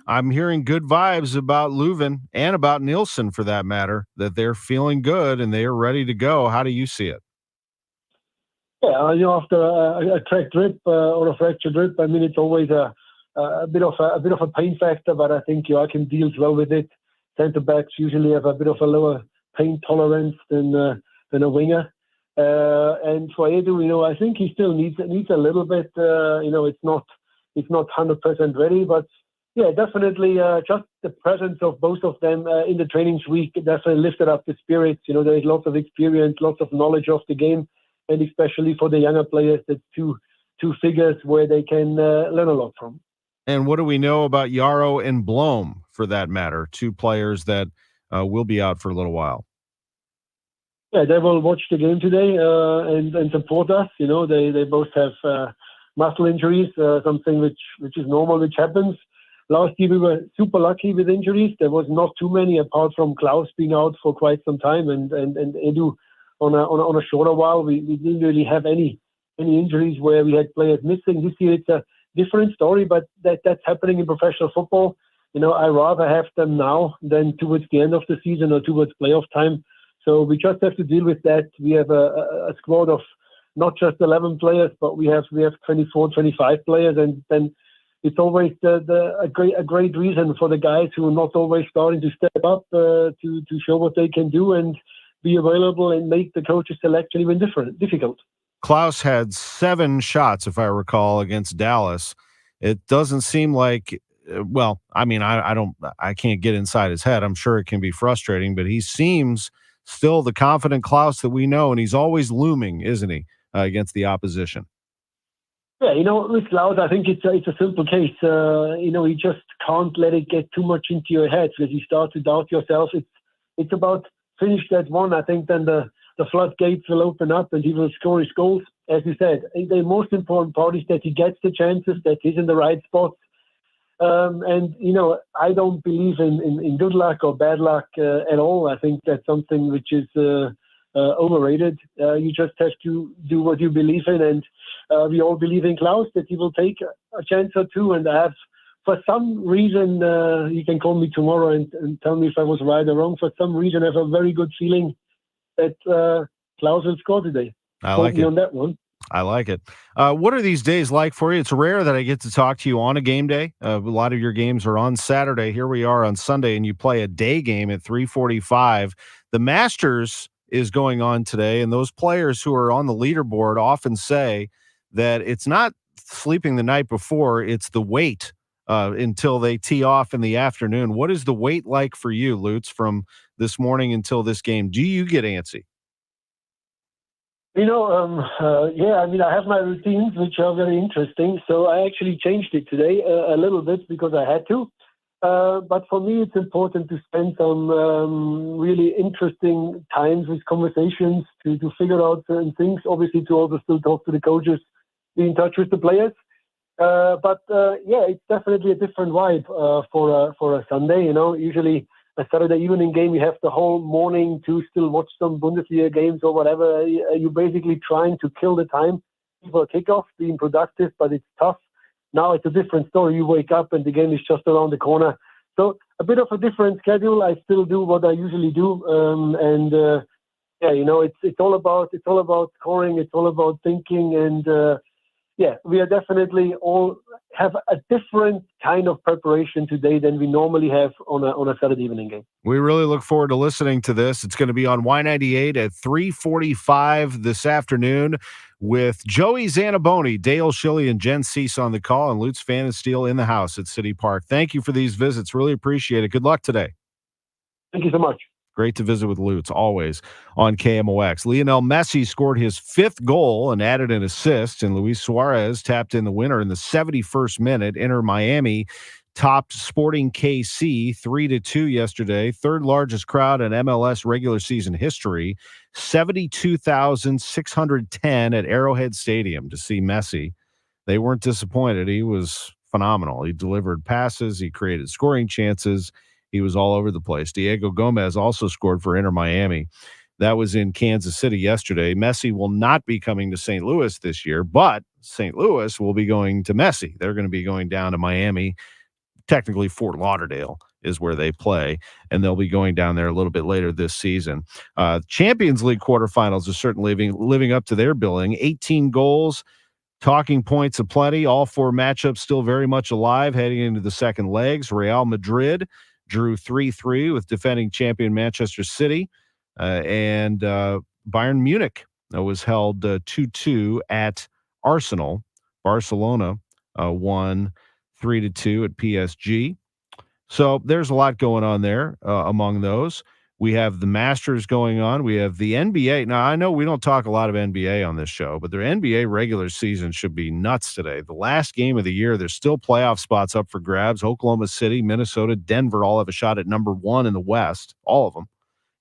I'm hearing good vibes about Leuven and about Nielsen, for that matter, that they're feeling good and they are ready to go. How do you see it? Yeah, after a cracked rib or a fractured rib, I mean, it's always a bit of a pain factor, but I think Joachim deals well with it. Centre backs usually have a bit of a lower pain tolerance than a winger. And for Edu, I think he still needs a little bit. It's not 100% ready, but yeah, definitely. Just the presence of both of them in the trainings week definitely lifted up the spirits. There is lots of experience, lots of knowledge of the game, and especially for the younger players, that's two figures where they can learn a lot from. And what do we know about Yarrow and Blom, for that matter? 2 players that will be out for a little while. Yeah, they will watch the game today and support us. They both have muscle injuries, something which is normal, which happens. Last year we were super lucky with injuries. There was not too many, apart from Klaus being out for quite some time and Edu on a shorter while. We didn't really have any injuries where we had players missing. This year it's a different story, but that's happening in professional football. I rather have them now than towards the end of the season or towards playoff time. So we just have to deal with that. We have a squad of not just 11 players, but we have 24, 25 players, and then it's always a great reason for the guys who are not always starting to step up to show what they can do and be available and make the coach's selection even difficult. Klaus had 7 shots, if I recall, against Dallas. It doesn't seem like, I can't get inside his head. I'm sure it can be frustrating, but he seems still the confident Klaus that we know, and he's always looming, isn't he, against the opposition? Yeah, with Klaus, I think it's a simple case. You just can't let it get too much into your head, because you start to doubt yourself. It's about finish that one. I think then the floodgates will open up and he will score his goals. As you said, the most important part is that he gets the chances, that he's in the right spots. I don't believe in good luck or bad luck at all. I think that's something which is overrated. You just have to do what you believe in, and we all believe in Klaus, that he will take a chance or two. And I have, for some reason, you can call me tomorrow and tell me if I was right or wrong. For some reason, I have a very good feeling that Klaus will score today. I like it. On that one. I like it. What are these days like for you? It's rare that I get to talk to you on a game day. A lot of your games are on Saturday. Here we are on Sunday, and you play a day game at 3:45. The Masters is going on today, and those players who are on the leaderboard often say that it's not sleeping the night before, it's the wait until they tee off in the afternoon. What is the wait like for you, Lutz, from this morning until this game? Do you get antsy? I have my routines, which are very interesting. So I actually changed it today a little bit because I had to. But for me, it's important to spend some really interesting times with conversations to figure out certain things. Obviously, to also still talk to the coaches, be in touch with the players. It's definitely a different vibe for a Sunday. Usually a Saturday evening game, you have the whole morning to still watch some Bundesliga games or whatever. You're basically trying to kill the time before kickoff, being productive, but it's tough. Now it's a different story. You wake up and the game is just around the corner. So a bit of a different schedule. I still do what I usually do. It's all about scoring. It's all about thinking. And we are definitely all have a different kind of preparation today than we normally have on a Saturday evening game. We really look forward to listening to this. It's going to be on Y98 at 3:45 this afternoon with Joey Zanaboni, Dale Schilly, and Jen Cease on the call, and Lutz Van Steel in the house at City Park. Thank you for these visits. Really appreciate it. Good luck today. Thank you so much. Great to visit with Lutz, always on KMOX. Lionel Messi scored his 5th goal and added an assist, and Luis Suarez tapped in the winner in the 71st minute. Inter Miami topped Sporting KC 3-2 yesterday. 3rd largest crowd in MLS regular season history. 72,610 at Arrowhead Stadium to see Messi. They weren't disappointed. He was phenomenal. He delivered passes. He created scoring chances. He was all over the place. Diego Gomez also scored for Inter Miami. That was in Kansas City yesterday. Messi will not be coming to St. Louis this year, but St. Louis will be going to Messi. They're going to be going down to Miami. Technically, Fort Lauderdale is where they play, and they'll be going down there a little bit later this season. Champions League quarterfinals are certainly living up to their billing. 18 goals, talking points aplenty. All 4 matchups still very much alive heading into the second legs. Real Madrid drew 3-3 with defending champion Manchester City, and Bayern Munich was held 2-2 at Arsenal. Barcelona won 3-2 at PSG. So there's a lot going on there among those. We have the Masters going on. We have the NBA. Now, I know we don't talk a lot of NBA on this show, but their NBA regular season should be nuts today. The last game of the year, there's still playoff spots up for grabs. Oklahoma City, Minnesota, Denver all have a shot at number 1 in the West, all of them.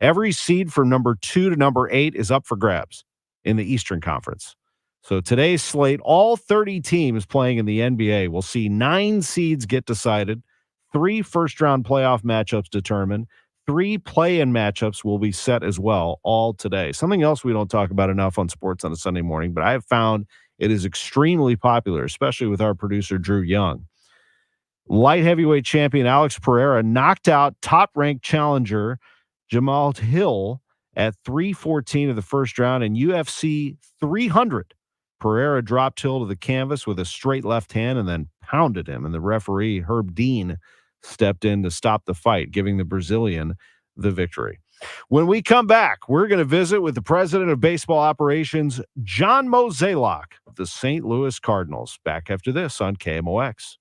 Every seed from number 2 to number 8 is up for grabs in the Eastern Conference. So today's slate, all 30 teams playing in the NBA. We'll see 9 seeds get decided, 3 first-round playoff matchups determined, 3 play-in matchups will be set as well, all today. Something else we don't talk about enough on sports on a Sunday morning, but I have found it is extremely popular, especially with our producer, Drew Young. Light heavyweight champion Alex Pereira knocked out top-ranked challenger Jamal Hill at 3:14 of the first round in UFC 300. Pereira dropped Hill to the canvas with a straight left hand and then pounded him, and the referee, Herb Dean, stepped in to stop the fight, giving the Brazilian the victory. When we come back, we're going to visit with the president of baseball operations, John Mozeliak of the St. Louis Cardinals. Back after this on KMOX.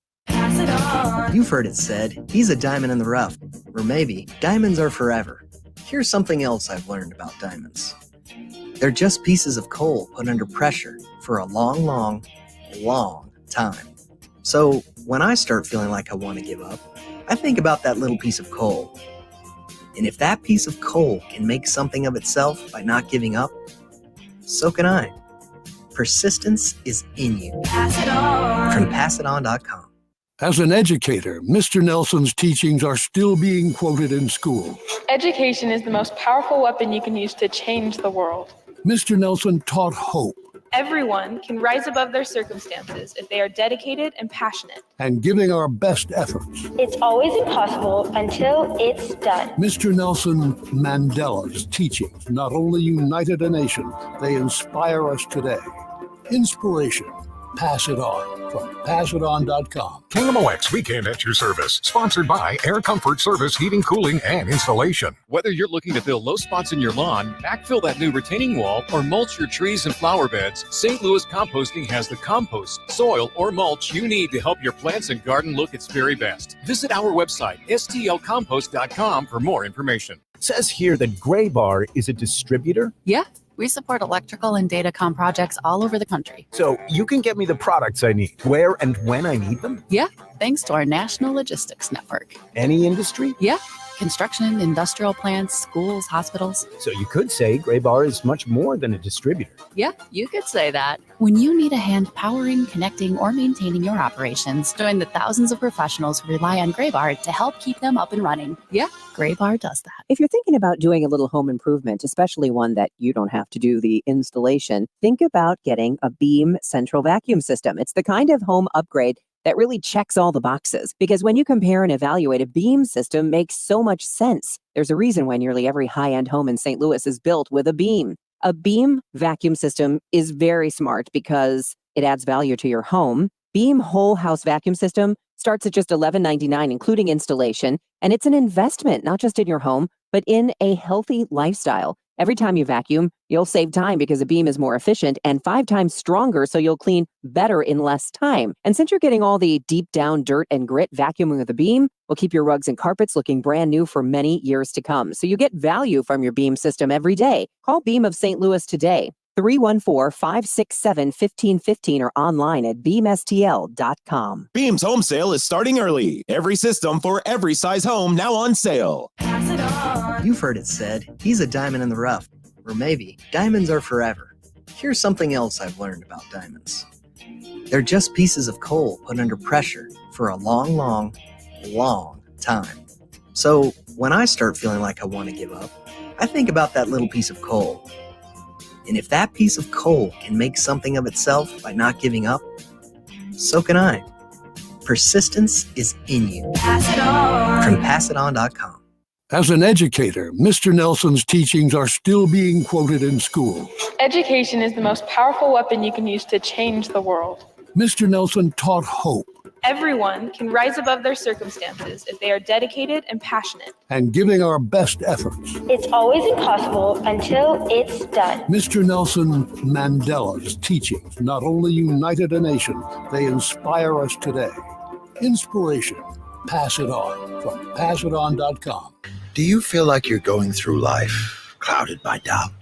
You've heard it said, he's a diamond in the rough. Or maybe, diamonds are forever. Here's something else I've learned about diamonds. They're just pieces of coal put under pressure for a long, long, long time. So when I start feeling like I want to give up, I think about that little piece of coal. And if that piece of coal can make something of itself by not giving up, so can I. Persistence is in you. Pass it on. From PassItOn.com. As an educator, Mr. Nelson's teachings are still being quoted in schools. Education is the most powerful weapon you can use to change the world. Mr. Nelson taught hope. Everyone can rise above their circumstances if they are dedicated and passionate. And giving our best efforts. It's always impossible until it's done. Mr. Nelson Mandela's teachings not only united a nation, they inspire us today. Inspiration. Pass it on from PassItOn.com. KMOX Weekend at your service. Sponsored by Air Comfort Service Heating, Cooling, and Installation. Whether you're looking to fill low spots in your lawn, backfill that new retaining wall, or mulch your trees and flower beds, St. Louis Composting has the compost, soil, or mulch you need to help your plants and garden look its very best. Visit our website, stlcompost.com, for more information. It says here that Gray Bar is a distributor. Yeah. We support electrical and datacom projects all over the country. So you can get me the products I need, where and when I need them? Yeah, thanks to our national logistics network. Any industry? Yeah, construction, industrial plants, schools, hospitals. So you could say Gray Bar is much more than a distributor. Yeah, you could say that. When you need a hand powering, connecting, or maintaining your operations, join the thousands of professionals who rely on Gray Bar to help keep them up and running. Yeah, Gray Bar does that. If you're thinking about doing a little home improvement, especially one that you don't have to do the installation, think about getting a Beam central vacuum system. It's the kind of home upgrade that really checks all the boxes. Because when you compare and evaluate, a Beam system makes so much sense. There's a reason why nearly every high-end home in St. Louis is built with a Beam. A Beam vacuum system is very smart because it adds value to your home. Beam whole house vacuum system starts at just $11.99, including installation. And it's an investment, not just in your home, but in a healthy lifestyle. Every time you vacuum, you'll save time because a Beam is more efficient and 5 times stronger, so you'll clean better in less time. And since you're getting all the deep down dirt and grit, vacuuming with a Beam will keep your rugs and carpets looking brand new for many years to come. So you get value from your Beam system every day. Call Beam of St. Louis today. 314-567-1515 or online at beamstl.com. Beam's home sale is starting early. Every system for every size home now on sale. You've heard it said, he's a diamond in the rough. Or maybe, diamonds are forever. Here's something else I've learned about diamonds. They're just pieces of coal put under pressure for a long, long, long time. So when I start feeling like I want to give up, I think about that little piece of coal. And if that piece of coal can make something of itself by not giving up, so can I. Persistence is in you. Pass it on. From PassItOn.com. As an educator, Mr. Nelson's teachings are still being quoted in schools. Education is the most powerful weapon you can use to change the world. Mr. Nelson taught hope Everyone can rise above their circumstances if they are dedicated and passionate. and giving our best efforts. It's always impossible until it's done. Mr. Nelson Mandela's teachings not only united a nation, they inspire us today. Inspiration. Pass it on from PassItOn.com. Do you feel like you're going through life clouded by doubt?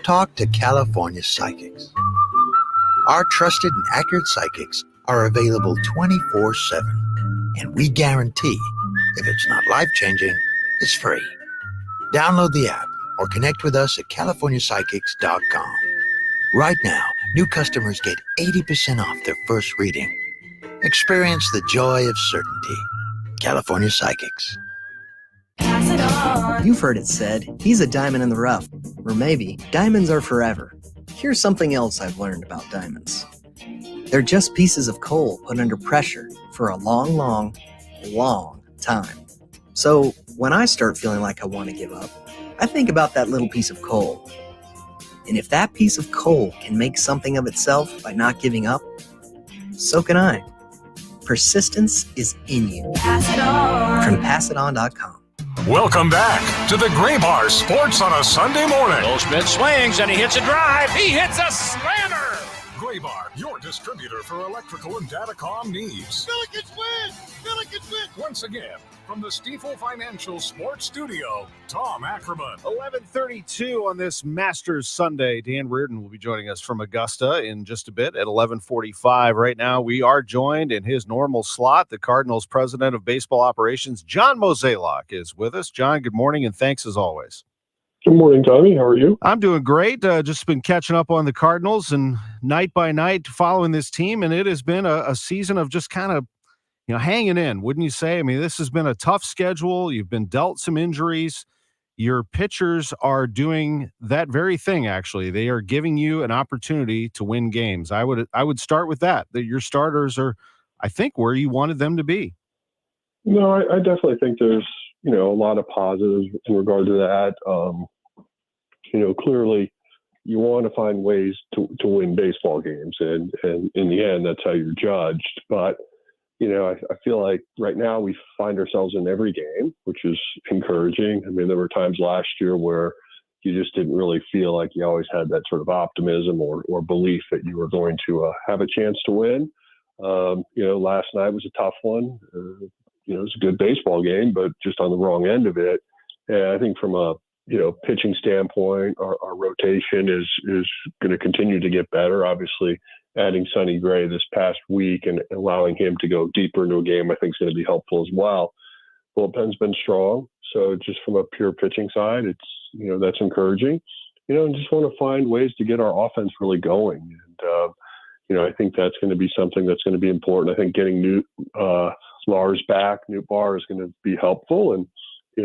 Talk to California Psychics. Our trusted and accurate psychics are available 24/7, and we guarantee if it's not life-changing, it's free. Download the app or connect with us at CaliforniaPsychics.com. Right now, new customers get 80% off their first reading. Experience the joy of certainty. California Psychics. You've heard it said, he's a diamond in the rough. Or maybe, diamonds are forever. Here's something else I've learned about diamonds. They're just pieces of coal put under pressure for a long, long, long time. So when I start feeling like I want to give up, I think about that little piece of coal. And if that piece of coal can make something of itself by not giving up, so can I. Persistence is in you. Pass it on. From PassItOn.com. Welcome back to the Gray Bar Sports on a Sunday morning. Goldschmidt swings and he hits a drive. He hits a slammer. Gray Bar, your distributor for electrical and datacom needs. Billikens win! Billikens win! Once again, from the Stifel Financial Sports Studio, Tom Ackerman. 11:32 on this Masters Sunday. Dan Reardon will be joining us from Augusta in just a bit at 11:45. Right now, we are joined in his normal slot. The Cardinals president of baseball operations, John Mozeliak, is with us. John, good morning, and thanks as always. Good morning, Tommy. How are you? I'm doing great. Just been catching up on the Cardinals and night by night following this team, and it has been a season of just kind of, hanging in, wouldn't you say? I mean, this has been a tough schedule. You've been dealt some injuries. Your pitchers are doing that very thing, actually. They are giving you an opportunity to win games. I would start with that your starters are, I think, where you wanted them to be. No, I definitely think there's, a lot of positives in regard to that. Clearly you want to find ways to win baseball games, and in the end, that's how you're judged. But, I feel like right now we find ourselves in every game, which is encouraging. I mean, there were times last year where you just didn't really feel like you always had that sort of optimism or belief that you were going to have a chance to win. Last night was a tough one. It was a good baseball game, but just on the wrong end of it. And I think from a, pitching standpoint, our rotation is going to continue to get better. Obviously, adding Sonny Gray this past week and allowing him to go deeper into a game, I think is going to be helpful as well. Bullpen's been strong. So just from a pure pitching side, it's, that's encouraging, and just want to find ways to get our offense really going. And, I think that's going to be something that's going to be important. I think getting Lars back, Newt Barr is going to be helpful. And,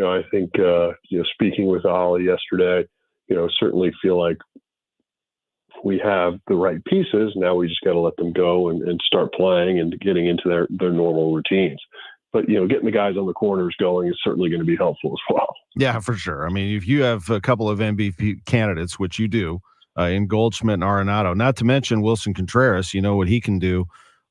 I think, speaking with Ollie yesterday, certainly feel like we have the right pieces. Now we just got to let them go and start playing and getting into their normal routines. But, getting the guys on the corners going is certainly going to be helpful as well. Yeah, for sure. I mean, if you have a couple of MVP candidates, which you do, in Goldschmidt and Arenado, not to mention Wilson Contreras, what he can do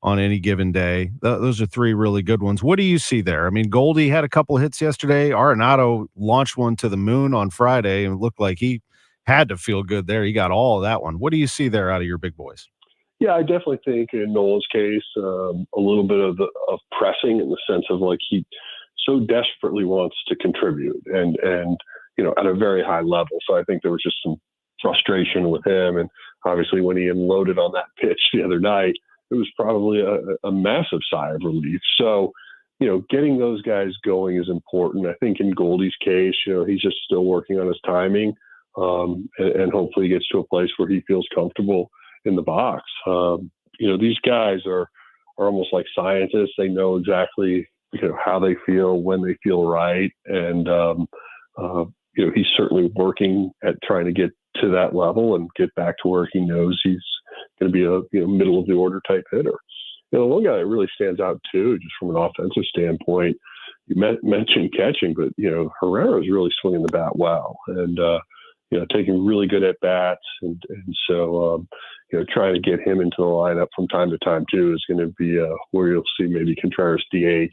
on any given day. Those are three really good ones. What do you see there? I mean, Goldie had a couple hits yesterday. Arenado launched one to the moon on Friday, and it looked like he had to feel good there. He got all of that one. What do you see there out of your big boys? Yeah, I definitely think in Nolan's case, a little bit of pressing in the sense of like he so desperately wants to contribute and at a very high level. So I think there was just some frustration with him, and obviously when he unloaded on that pitch the other night, it was probably a massive sigh of relief. So, getting those guys going is important. I think in Goldie's case, he's just still working on his timing, and hopefully he gets to a place where he feels comfortable in the box. These guys are almost like scientists. They know exactly, how they feel when they feel right. And, he's certainly working at trying to get to that level and get back to where he knows he's going to be a middle of the order type hitter. One guy that really stands out too, just from an offensive standpoint, you mentioned catching, but Herrera is really swinging the bat well, and taking really good at bats, and so trying to get him into the lineup from time to time too is going to be where you'll see maybe Contreras DH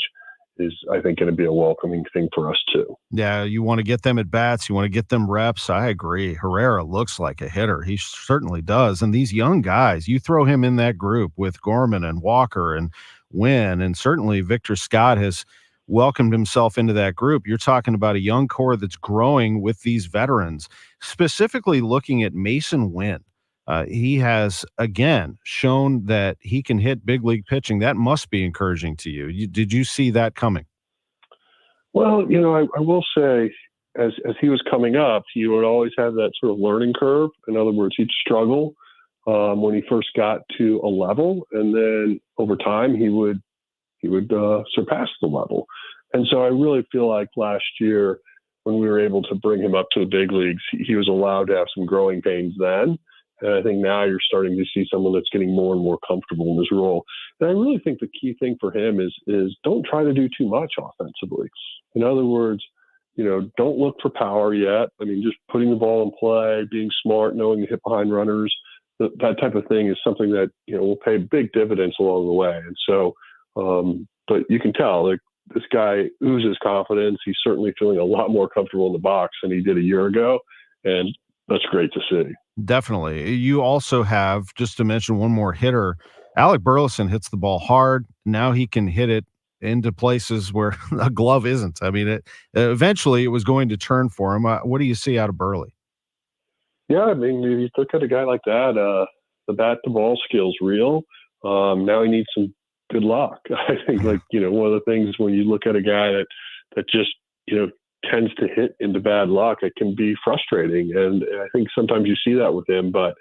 is, I think, going to be a welcoming thing for us too. Yeah, you want to get them at bats, you want to get them reps. I agree. Herrera looks like a hitter. He certainly does. And these young guys, you throw him in that group with Gorman and Walker and Wynn, and certainly Victor Scott has welcomed himself into that group. You're talking about a young core that's growing with these veterans, specifically looking at Mason Wynn. He has, again, shown that he can hit big league pitching. That must be encouraging to you. Did you see that coming? Well, I will say, as he was coming up, he would always have that sort of learning curve. In other words, he'd struggle when he first got to a level, and then over time he would surpass the level. And so I really feel like last year, when we were able to bring him up to the big leagues, he was allowed to have some growing pains then. And I think now you're starting to see someone that's getting more and more comfortable in his role. And I really think the key thing for him is don't try to do too much offensively. In other words, don't look for power yet. I mean, just putting the ball in play, being smart, knowing to hit behind runners, that type of thing is something that, will pay big dividends along the way. And so, but you can tell, like, this guy oozes confidence. He's certainly feeling a lot more comfortable in the box than he did a year ago. And that's great to see. Definitely. You also have, just to mention one more hitter, Alec Burleson hits the ball hard. Now he can hit it into places where a glove isn't. I mean, eventually it was going to turn for him. What do you see out of Burley? Yeah, I mean, you look at a guy like that, the bat to ball skill's real. Now he needs some good luck. I think, one of the things when you look at a guy that just, tends to hit into bad luck, it can be frustrating. And I think sometimes you see that with him, but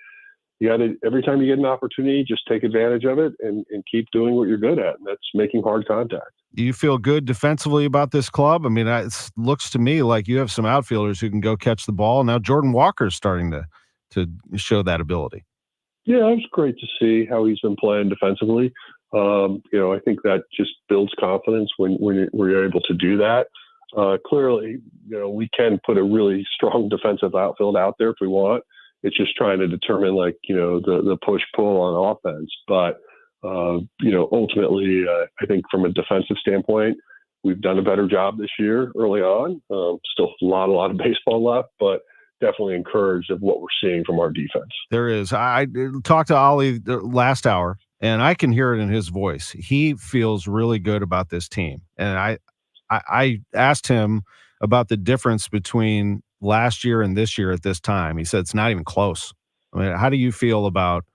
you got to, every time you get an opportunity, just take advantage of it and keep doing what you're good at. And that's making hard contact. Do you feel good defensively about this club? I mean, it looks to me like you have some outfielders who can go catch the ball. Now Jordan Walker's starting to show that ability. Yeah, it was great to see how he's been playing defensively. I think that just builds confidence when you're able to do that. Clearly, we can put a really strong defensive outfield out there if we want. It's just trying to determine, the push-pull on offense. But, ultimately, I think from a defensive standpoint, we've done a better job this year early on. Still a lot of baseball left, but definitely encouraged of what we're seeing from our defense. There is. I talked to Ollie the last hour, and I can hear it in his voice. He feels really good about this team. And I asked him about the difference between last year and this year at this time. He said it's not even close. I mean, how do you feel about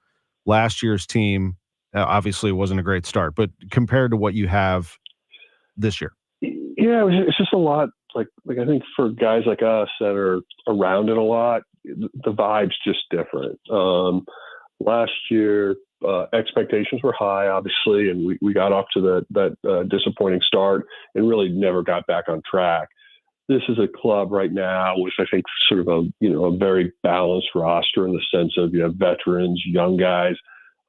last year's team? Obviously, it wasn't a great start, but compared to what you have this year? Yeah, it's just a lot. Like I think for guys like us that are around it a lot, the vibe's just different. Last year, expectations were high, obviously, and we got off to that disappointing start and really never got back on track. This is a club right now with, I think, sort of a very balanced roster in the sense of you have veterans, young guys,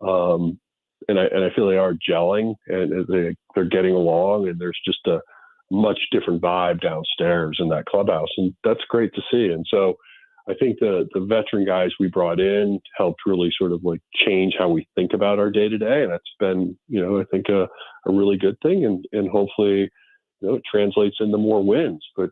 and I feel they are gelling and they're getting along, and there's just a much different vibe downstairs in that clubhouse, and that's great to see. And so I think the veteran guys we brought in helped really sort of like change how we think about our day to day. And that's been, I think a really good thing. And hopefully, it translates into more wins. But,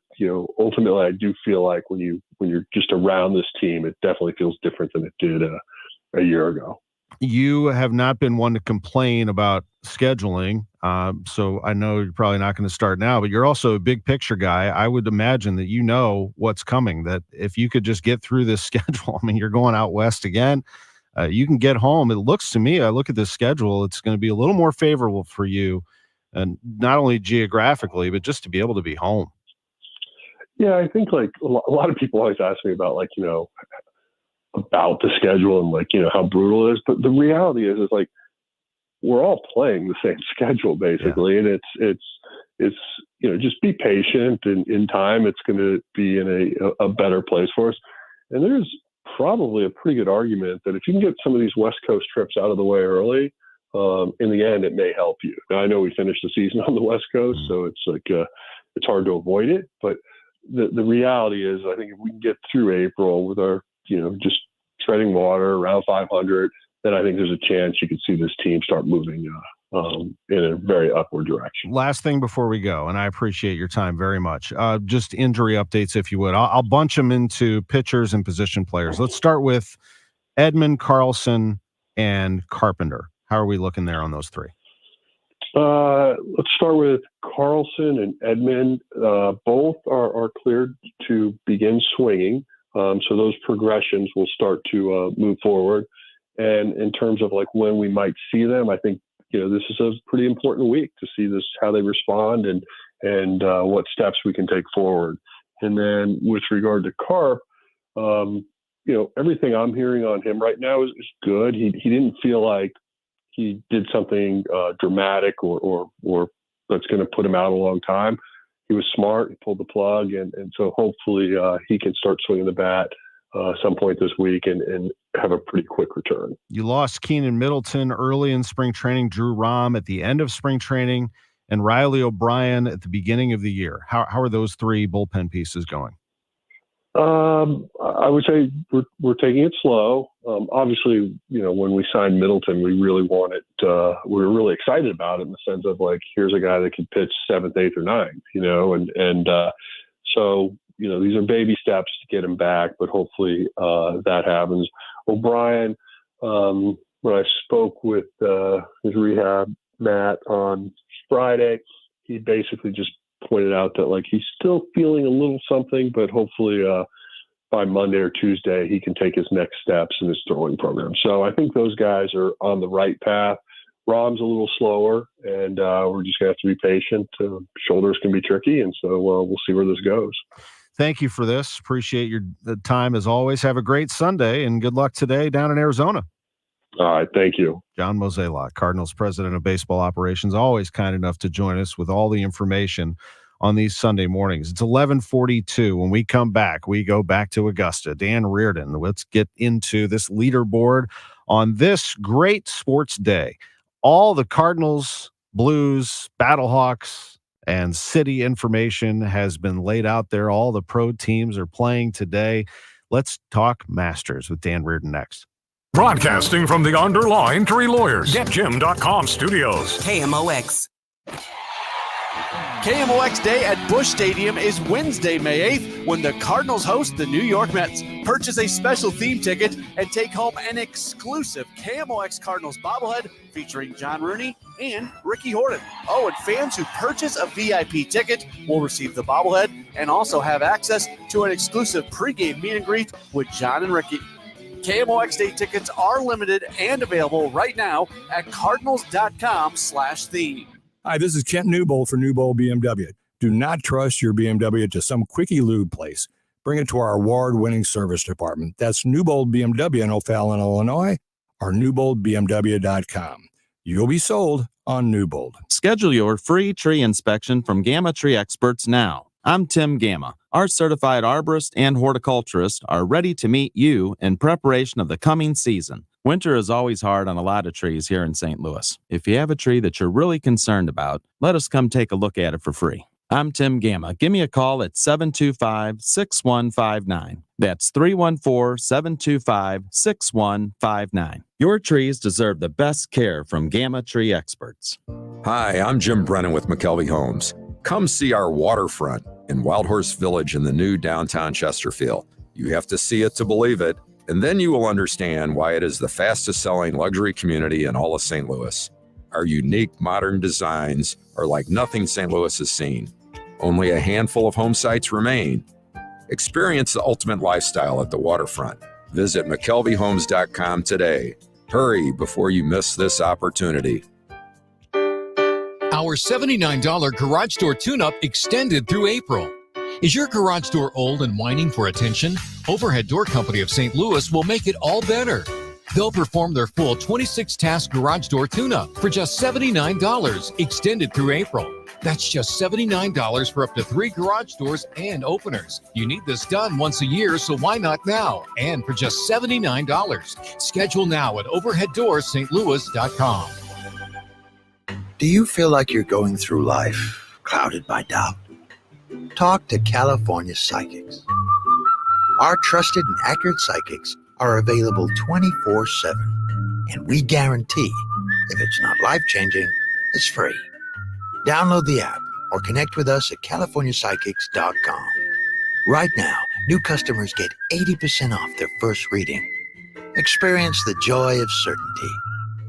ultimately, I do feel like when you're just around this team, it definitely feels different than it did a year ago. You have not been one to complain about scheduling. So I know you're probably not going to start now, but you're also a big picture guy. I would imagine that what's coming, that if you could just get through this schedule, I mean, you're going out west again. You can get home. It looks to me, I look at this schedule, it's going to be a little more favorable for you, and not only geographically, but just to be able to be home. Yeah, I think like a lot of people always ask me about about the schedule and how brutal it is. But the reality is like we're all playing the same schedule basically. Yeah. And it's just be patient, and in time it's going to be in a better place for us. And there's probably a pretty good argument that if you can get some of these West Coast trips out of the way early, in the end, it may help you. Now, I know we finished the season on the West Coast, so it's like it's hard to avoid it. But the reality is, I think if we can get through April with our just treading water around 500, then I think there's a chance you could see this team start moving in a very upward direction. Last thing before we go, and I appreciate your time very much. Just injury updates, if you would. I'll bunch them into pitchers and position players. Let's start with Edman, Carlson, and Carpenter. How are we looking there on those three? Let's start with Carlson and Edman. Both are cleared to begin swinging. So those progressions will start to move forward. And in terms of like when we might see them, I think, this is a pretty important week to see how they respond and what steps we can take forward. And then with regard to Carp, everything I'm hearing on him right now is good. He didn't feel like he did something dramatic or that's going to put him out a long time. He was smart. He pulled the plug, and so hopefully he can start swinging the bat some point this week and have a pretty quick return. You lost Keenan Middleton early in spring training, Drew Rahm at the end of spring training, and Riley O'Brien at the beginning of the year. How are those three bullpen pieces going? I would say we're taking it slow. Obviously, when we signed Middleton, we really wanted, we were really excited about it in the sense of like, here's a guy that can pitch 7th, 8th, or 9th, so, these are baby steps to get him back, but hopefully that happens. O'Brien, when I spoke with his rehab, Matt, on Friday, he basically just pointed out that like he's still feeling a little something, but hopefully by Monday or Tuesday he can take his next steps in his throwing program. So I think those guys are on the right path. Rahm's a little slower, and we're just gonna have to be patient. Shoulders can be tricky, and so we'll see where this goes. Thank you for this. Appreciate your time as always. Have a great Sunday, and good luck today down in Arizona. All right, thank you. John Mozeliak, Cardinals president of baseball operations, always kind enough to join us with all the information on these Sunday mornings. It's 11:42. When we come back, we go back to Augusta. Dan Reardon, let's get into this leaderboard on this great sports day. All the Cardinals, Blues, Battlehawks, and City information has been laid out there. All the pro teams are playing today. Let's talk Masters with Dan Reardon next. Broadcasting from the Underlaw Injury Lawyers, GetJim.com studios. KMOX. KMOX Day at Busch Stadium is Wednesday, May 8th, when the Cardinals host the New York Mets. Purchase a special theme ticket and take home an exclusive KMOX Cardinals bobblehead featuring John Rooney and Ricky Horton. Oh, and fans who purchase a VIP ticket will receive the bobblehead and also have access to an exclusive pregame meet and greet with John and Ricky. KMOX Day tickets are limited and available right now at cardinals.com/theme. Hi, this is Kent Newbold for Newbold BMW. Do not trust your BMW to some quickie lube place. Bring it to our award-winning service department. That's Newbold BMW in O'Fallon, Illinois, or newboldbmw.com. You'll be sold on Newbold. Schedule your free tree inspection from Gamma Tree Experts now. I'm Tim Gamma. Our certified arborist and horticulturist are ready to meet you in preparation of the coming season. Winter is always hard on a lot of trees here in St. Louis. If you have a tree that you're really concerned about, let us come take a look at it for free. I'm Tim Gamma. Give me a call at 725-6159. That's 314-725-6159. Your trees deserve the best care from Gamma Tree experts. Hi, I'm Jim Brennan with McKelvey Homes. Come see our waterfront in Wild Horse Village in the new downtown Chesterfield. You have to see it to believe it, and then you will understand why it is the fastest selling luxury community in all of St. Louis. Our unique modern designs are like nothing St. Louis has seen. Only a handful of home sites remain. Experience the ultimate lifestyle at the waterfront. Visit McKelveyHomes.com today. Hurry before you miss this opportunity. Our $79 garage door tune-up extended through April. Is your garage door old and whining for attention? Overhead Door Company of St. Louis will make it all better. They'll perform their full 26-task garage door tune-up for just $79, extended through April. That's just $79 for up to 3 garage doors and openers. You need this done once a year, so why not now? And for just $79. Schedule now at overheaddoorsstlouis.com. Do you feel like you're going through life clouded by doubt? Talk to California Psychics. Our trusted and accurate psychics are available 24/7. And we guarantee if it's not life-changing, it's free. Download the app or connect with us at CaliforniaPsychics.com. Right now, new customers get 80% off their first reading. Experience the joy of certainty.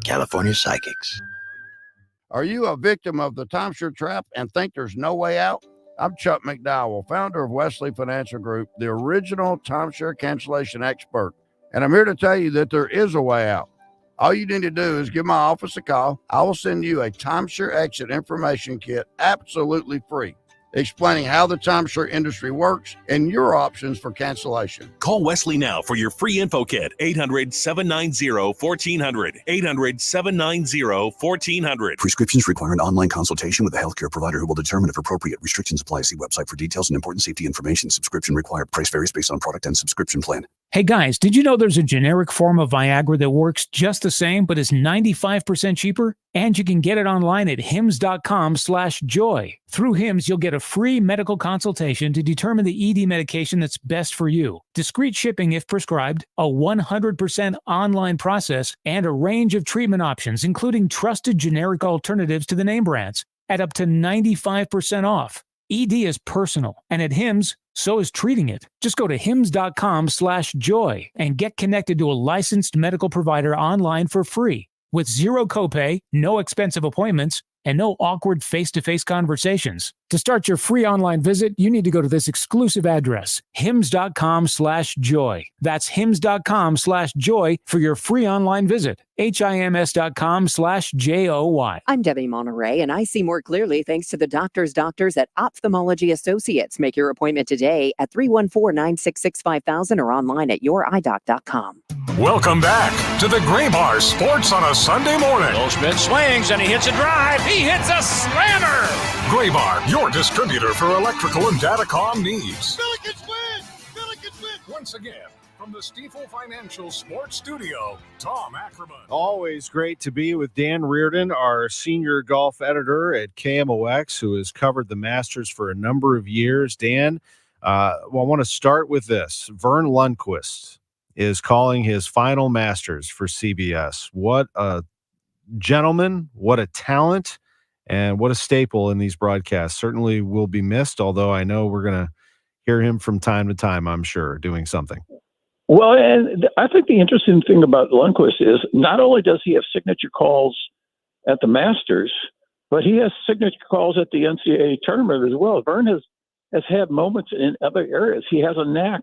California Psychics. Are you a victim of the timeshare trap and think there's no way out? I'm Chuck McDowell, founder of Wesley Financial Group, the original timeshare cancellation expert. And I'm here to tell you that there is a way out. All you need to do is give my office a call. I will send you a timeshare exit information kit absolutely free, explaining how the timeshare industry works and your options for cancellation. Call Wesley now for your free info kit. 800-790-1400. 800-790-1400. Prescriptions require an online consultation with a healthcare provider who will determine if appropriate. Restrictions apply. See website for details and important safety information. Subscription required. Price varies based on product and subscription plan. Hey guys, did you know there's a generic form of Viagra that works just the same but is 95% cheaper? And you can get it online at hims.com/joy. Through Hims, you'll get a free medical consultation to determine the ED medication that's best for you. Discreet shipping if prescribed, a 100% online process, and a range of treatment options, including trusted generic alternatives to the name brands, at up to 95% off. ED is personal, and at Hims, so is treating it. Just go to hims.com/joy and get connected to a licensed medical provider online for free with zero copay, no expensive appointments, and no awkward face-to-face conversations. To start your free online visit, you need to go to this exclusive address, hims.com/joy. That's hims.com/joy for your free online visit. HIMS.com/JOY. I'm Debbie Monterey, and I see more clearly thanks to the doctors at Ophthalmology Associates. Make your appointment today at 314-966-5000 or online at youridoc.com. Welcome back to the Gray Bar Sports on a Sunday morning. Goldschmidt swings and he hits a drive. He hits a slammer. Gray Bar, your distributor for electrical and datacom needs. Billikens win! Billikens win! Once again, from the Stifel Financial Sports Studio, Tom Ackerman. Always great to be with Dan Reardon, our senior golf editor at KMOX, who has covered the Masters for a number of years. Dan, I want to start with this. Vern Lundquist is calling his final Masters for CBS. What a gentleman, what a talent, and what a staple in these broadcasts. Certainly will be missed, although I know we're going to hear him from time to time, I'm sure, doing something. Well, and I think the interesting thing about Lundquist is not only does he have signature calls at the Masters, but he has signature calls at the NCAA tournament as well. Vern has had moments in other areas. He has a knack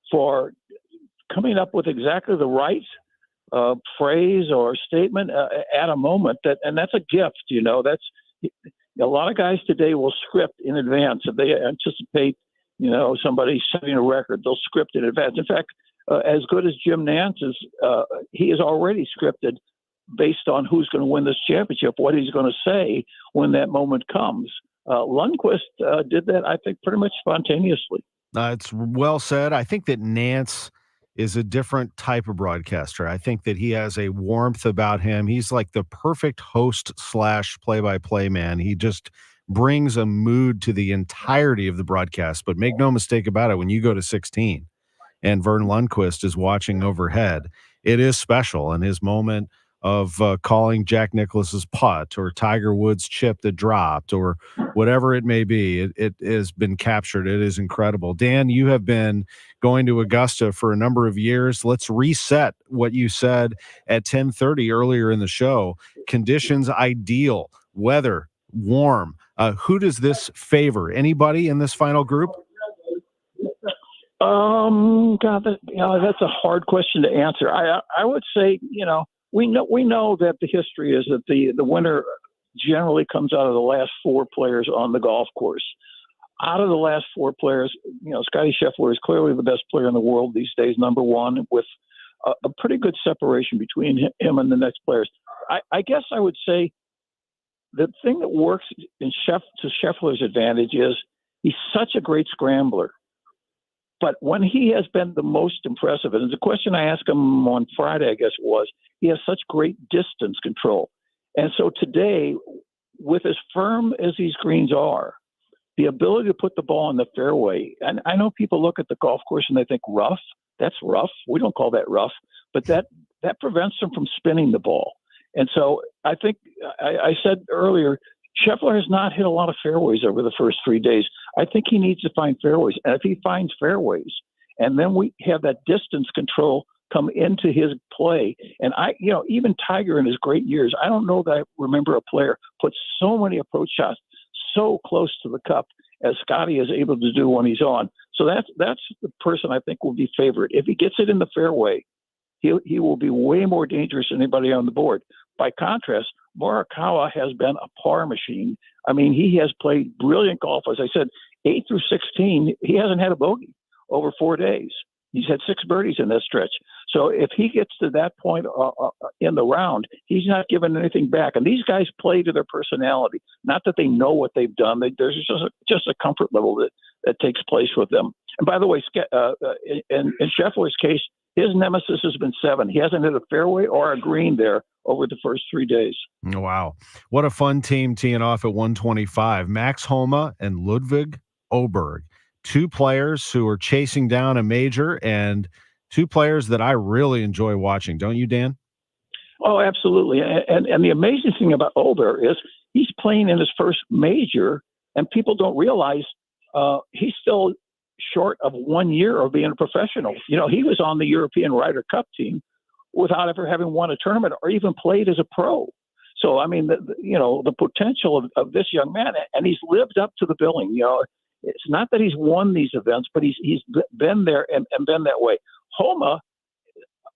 for coming up with exactly the right phrase or statement at a moment, and that's a gift. That's a lot of guys today will script in advance if they anticipate somebody setting a record. They'll script in advance. In fact, as good as Jim Nantz is, he is already scripted based on who's going to win this championship, what he's going to say when that moment comes. Lundquist did that, I think, pretty much spontaneously. It's well said. I think that Nantz is a different type of broadcaster. I think that he has a warmth about him. He's like the perfect host / play-by-play man. He just brings a mood to the entirety of the broadcast. But make no mistake about it, when you go to 16 and Vern Lundquist is watching overhead, it is special. And his moment of calling Jack Nicklaus's putt or Tiger Woods' chip that dropped or whatever it may be, it has been captured. It is incredible. Dan, you have been going to Augusta for a number of years. Let's reset what you said at 10:30 earlier in the show. Conditions ideal, weather warm. Who does this favor? Anybody in this final group? God, that's a hard question to answer. I would say, we know that the history is that the winner generally comes out of the last four players on the golf course. Out of the last four players, Scotty Scheffler is clearly the best player in the world these days, number one, with a pretty good separation between him and the next players. I guess I would say the thing that works to Scheffler's advantage is he's such a great scrambler. But when he has been the most impressive, and the question I asked him on Friday, I guess it was, he has such great distance control. And so today, with as firm as these greens are, the ability to put the ball in the fairway, and I know people look at the golf course and they think rough. That's rough. We don't call that rough. But that prevents him from spinning the ball. And so I think I said earlier, Scheffler has not hit a lot of fairways over the first 3 days. I think he needs to find fairways. And if he finds fairways, and then we have that distance control come into his play. And even Tiger in his great years, I don't know that I remember a player put so many approach shots so close to the cup as Scotty is able to do when he's on. So that's the person I think will be favored. If he gets it in the fairway, he will be way more dangerous than anybody on the board. By contrast, Morikawa has been a par machine. I mean, he has played brilliant golf. As I said, 8 through 16, he hasn't had a bogey over 4 days. He's had 6 birdies in that stretch. So if he gets to that point in the round, he's not giving anything back. And these guys play to their personality. Not that they know what they've done. There's just a comfort level that takes place with them. And by the way, in Scheffler's case, his nemesis has been 7. He hasn't hit a fairway or a green there over the first 3 days. Wow. What a fun team teeing off at 125. Max Homa and Ludwig Oberg, 2 players who are chasing down a major and 2 players that I really enjoy watching. Don't you, Dan? Oh, absolutely. And the amazing thing about Oberg is he's playing in his first major, and people don't realize he's still short of 1 year of being a professional. He was on the European Ryder Cup team without ever having won a tournament or even played as a pro. So, I mean, the potential of this young man, and he's lived up to the billing. It's not that he's won these events, but he's been there and been that way. Homa,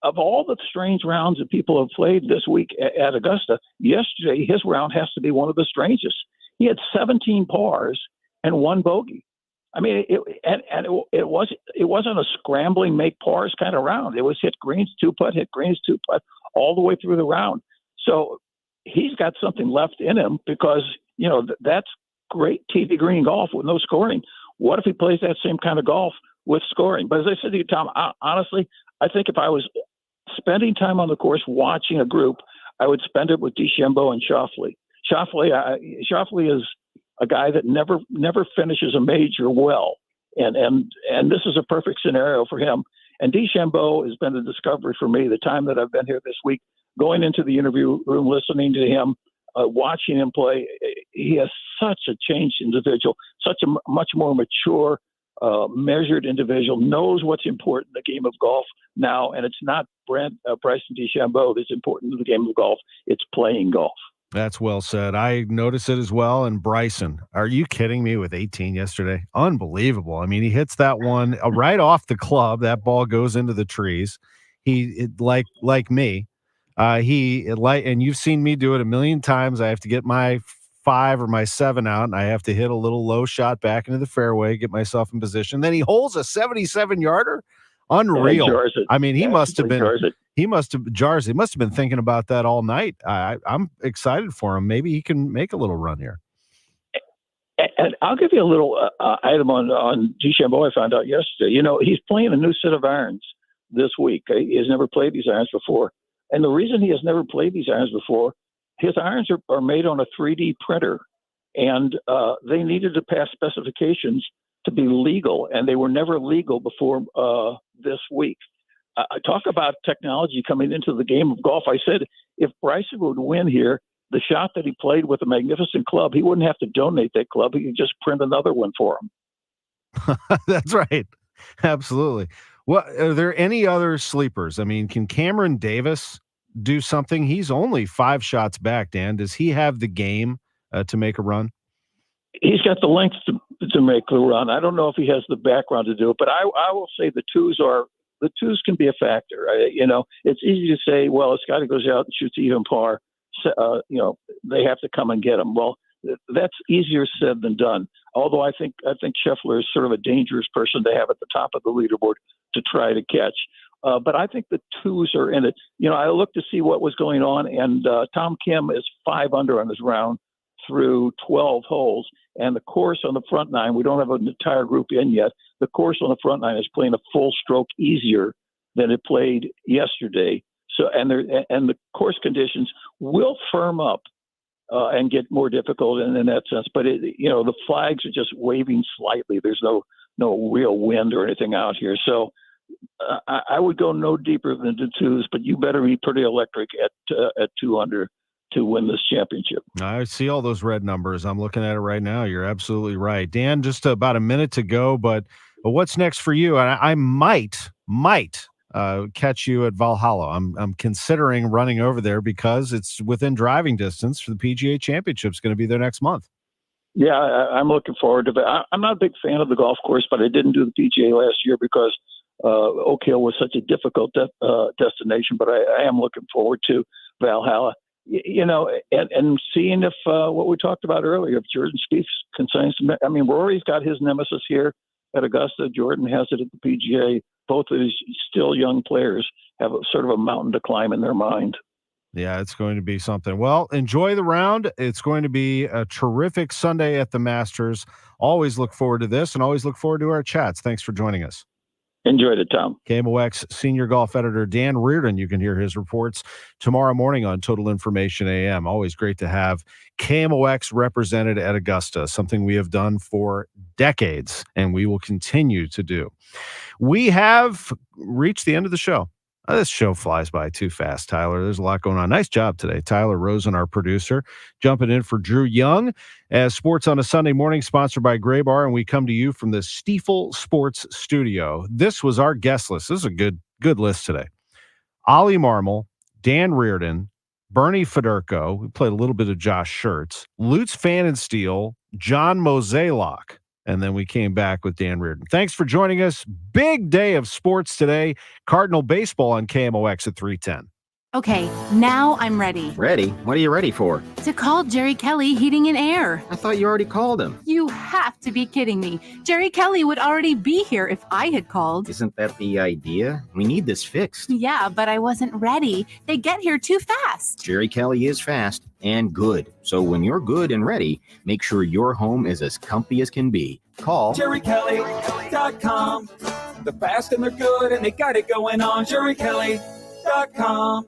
of all the strange rounds that people have played this week at Augusta, yesterday his round has to be one of the strangest. He had 17 pars and 1 bogey. I mean, it wasn't a scrambling make pars kind of round. It was hit greens 2-putt, hit greens 2-putt all the way through the round. So he's got something left in him because that's great TV green golf with no scoring. What if he plays that same kind of golf with scoring? But as I said to you, Tom, honestly, I think if I was spending time on the course watching a group, I would spend it with DeChambeau and Schauffele. Schauffele is a guy that never finishes a major well, and this is a perfect scenario for him. And DeChambeau has been a discovery for me. The time that I've been here this week, going into the interview room, listening to him, watching him play, he has such a changed individual, such a much more mature, measured individual, knows what's important in the game of golf now, and it's not Bryson DeChambeau that's important in the game of golf. It's playing golf. That's well said. I noticed it as well. And Bryson, are you kidding me with 18 yesterday? Unbelievable. I mean, he hits that one right off the club. That ball goes into the trees. Like me, and you've seen me do it a million times. I have to get my 5 or my 7 out, and I have to hit a little low shot back into the fairway, get myself in position. Then he holds a 77-yarder. Unreal. Yeah, I mean, he must have been thinking about that all night. I'm excited for him. Maybe he can make a little run here. And I'll give you a little item on DeChambeau I found out yesterday. He's playing a new set of irons this week. He has never played these irons before. And the reason he has never played these irons before, his irons are made on a 3D printer. and they needed to pass specifications to be legal, and they were never legal before this week. Talk about technology coming into the game of golf. I said if Bryson would win here, the shot that he played with a magnificent club, he wouldn't have to donate that club. He could just print another one for him. That's right. Absolutely. What are there any other sleepers? I mean, can Cameron Davis do something? He's only 5 shots back, Dan. Does he have the game to make a run? He's got the length to make the run. I don't know if he has the background to do it, but I will say the twos can be a factor. It's easy to say, well, if Scotty goes out and shoots even par, they have to come and get him. Well, that's easier said than done. Although I think Scheffler is sort of a dangerous person to have at the top of the leaderboard to try to catch. But I think the twos are in it. I looked to see what was going on, and Tom Kim is 5 under on his round through 12 holes. And the course on the front nine, we don't have an entire group in yet. The course on the front nine is playing a full stroke easier than it played yesterday. So, and the course conditions will firm up and get more difficult in that sense. But the flags are just waving slightly. There's no real wind or anything out here. So I would go no deeper than the twos, but you better be pretty electric at 2 under to win this championship. I see all those red numbers. I'm looking at it right now. You're absolutely right. Dan, just about a minute to go, but what's next for you? I might catch you at Valhalla. I'm considering running over there because it's within driving distance for the PGA Championship. It's going to be there next month. Yeah, I'm looking forward to it. I'm not a big fan of the golf course, but I didn't do the PGA last year because Oak Hill was such a difficult destination. But I am looking forward to Valhalla. And seeing if what we talked about earlier, if Jordan Spieth can sign some. I mean, Rory's got his nemesis here at Augusta. Jordan has it at the PGA. Both of these still young players have sort of a mountain to climb in their mind. Yeah, it's going to be something. Well, enjoy the round. It's going to be a terrific Sunday at the Masters. Always look forward to this and always look forward to our chats. Thanks for joining us. Enjoyed it, Tom. KMOX senior golf editor Dan Reardon. You can hear his reports tomorrow morning on Total Information AM. Always great to have KMOX represented at Augusta, something we have done for decades and we will continue to do. We have reached the end of the show. This show flies by too fast, Tyler. There's a lot going on. Nice job today. Tyler Rosen, our producer, jumping in for Drew Young as Sports on a Sunday Morning, sponsored by Gray Bar, and we come to you from the Stiefel Sports Studio. This was our guest list. This is a good list today. Ollie Marmol, Dan Reardon, Bernie Federko. We played a little bit of Josh Schertz, Lutz Pfannenstiel, John Mozeliak. And then we came back with Dan Reardon. Thanks for joining us. Big day of sports today. Cardinal baseball on KMOX at 3:10. Okay, now I'm ready. Ready? What are you ready for? To call Jerry Kelly Heating and Air. I thought you already called him. You have to be kidding me. Jerry Kelly would already be here if I had called. Isn't that the idea? We need this fixed. Yeah, but I wasn't ready. They get here too fast. Jerry Kelly is fast and good. So when you're good and ready, make sure your home is as comfy as can be. Call JerryKelly.com. They're fast and they're good and they got it going on. JerryKelly.com.